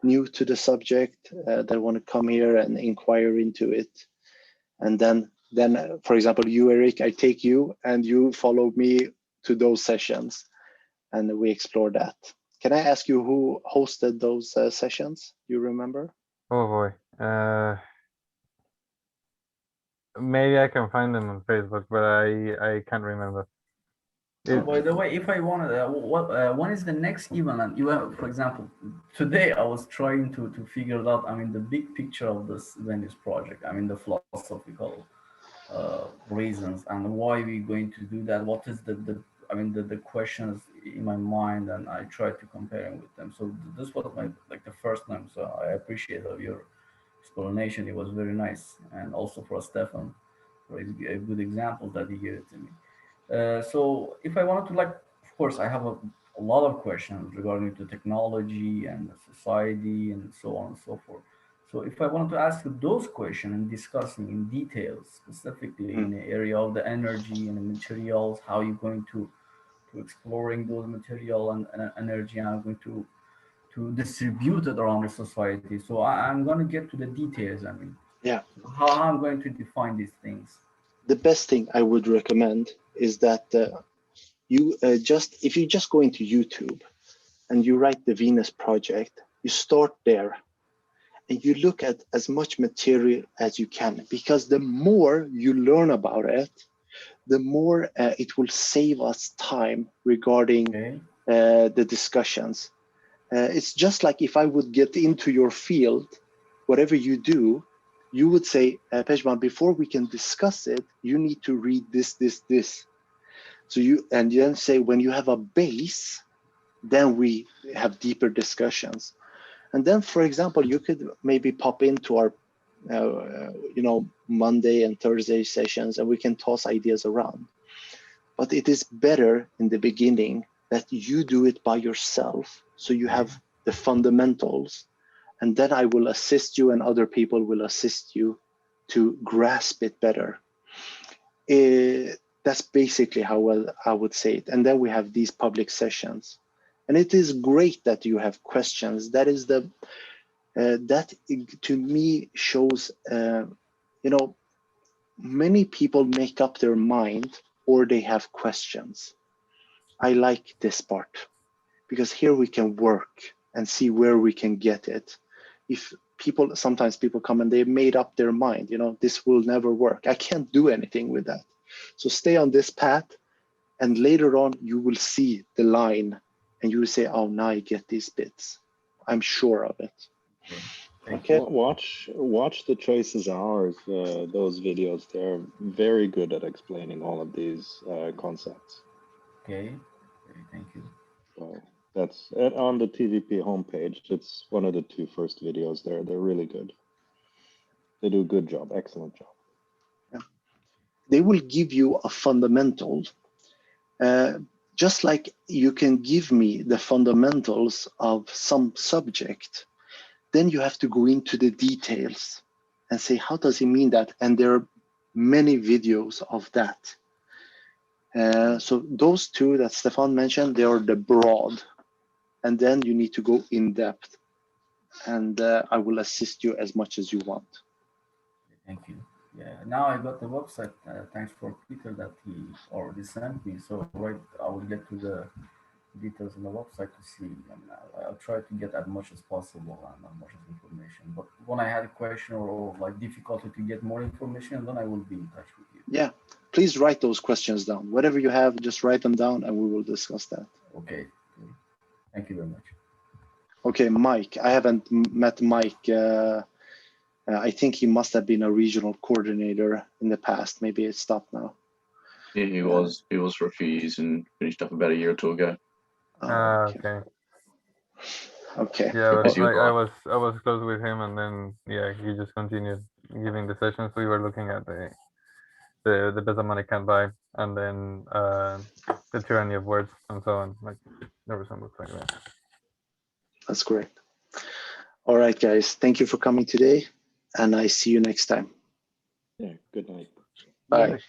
new to the subject, that want to come here and inquire into it. And then, for example, you, Eric, I take you and you follow me to those sessions and we explore that. Can I ask you who hosted those sessions? You remember? Oh boy. Maybe I can find them on Facebook, but I can't remember. By the way, if I wanted, when is the next event? And you have, for example, today I was trying to figure it out. I mean, the big picture of this Venice project. I mean, the philosophical reasons and why we're going to do that. What is the questions in my mind, and I try to compare them with them. So this was the first time. So I appreciate of your explanation. It was very nice, and also for Stefan for his good examples that he gave it to me. So if I wanted to, of course, I have a lot of questions regarding to technology and society and so on and so forth. So if I wanted to ask you those questions and discussing in details, specifically in the area of the energy and the materials, how you're going to exploring those material and energy, and I'm going to distribute it around the society. So I'm going to get to the details. I mean, Yeah. How I'm going to define these things. The best thing I would recommend is that if you just go into YouTube and you write the Venus project, you start there and you look at as much material as you can, because the more you learn about it, the more it will save us time regarding the discussions. It's just like if I would get into your field, whatever you do, you would say, Pejman, before we can discuss it, you need to read this. So you then say, when you have a base, then we have deeper discussions. And then, for example, you could maybe pop into our, Monday and Thursday sessions, and we can toss ideas around. But it is better in the beginning that you do it by yourself, so you have the fundamentals, and then I will assist you and other people will assist you to grasp it better. That's basically how I would say it. And then we have these public sessions. And it is great that you have questions. That is that to me shows, many people make up their mind or they have questions. I like this part because here we can work and see where we can get it. If sometimes people come and they made up their mind, this will never work. I can't do anything with that. So stay on this path, and later on you will see the line and you will say, oh, now I get these bits. I'm sure of it. Okay. Watch the Choices Ours, those videos. They're very good at explaining all of these concepts. Okay, thank you. So that's on the TVP homepage. It's one of the 2 first videos there. They're really good. They do a good job, excellent job. Yeah. They will give you a fundamental, just like you can give me the fundamentals of some subject. Then you have to go into the details and say, how does he mean that? And there are many videos of that. So those 2 that Stefan mentioned, they are the broad. And then you need to go in depth. And I will assist you as much as you want. Thank you. Yeah, now I got the website. Thanks for Peter that he already sent me. So I will get to the details on the website to see. And I'll try to get as much as possible and as much as information. But when I had a question or difficulty to get more information, then I will be in touch with you. Yeah, please write those questions down. Whatever you have, just write them down and we will discuss that. Okay. Thank you very much. Okay, Mike. I haven't met Mike. I think he must have been a regional coordinator in the past. Maybe it stopped now. Yeah, he was for a few years and finished up about a year or 2 ago. Okay. Yeah, but I was close with him, and then he just continued giving the sessions. We were looking at the best money can buy, and then the tyranny of words and so on. Like there were some books like that. That's great. All right, guys. Thank you for coming today, and I see you next time. Yeah. Good night. Bye.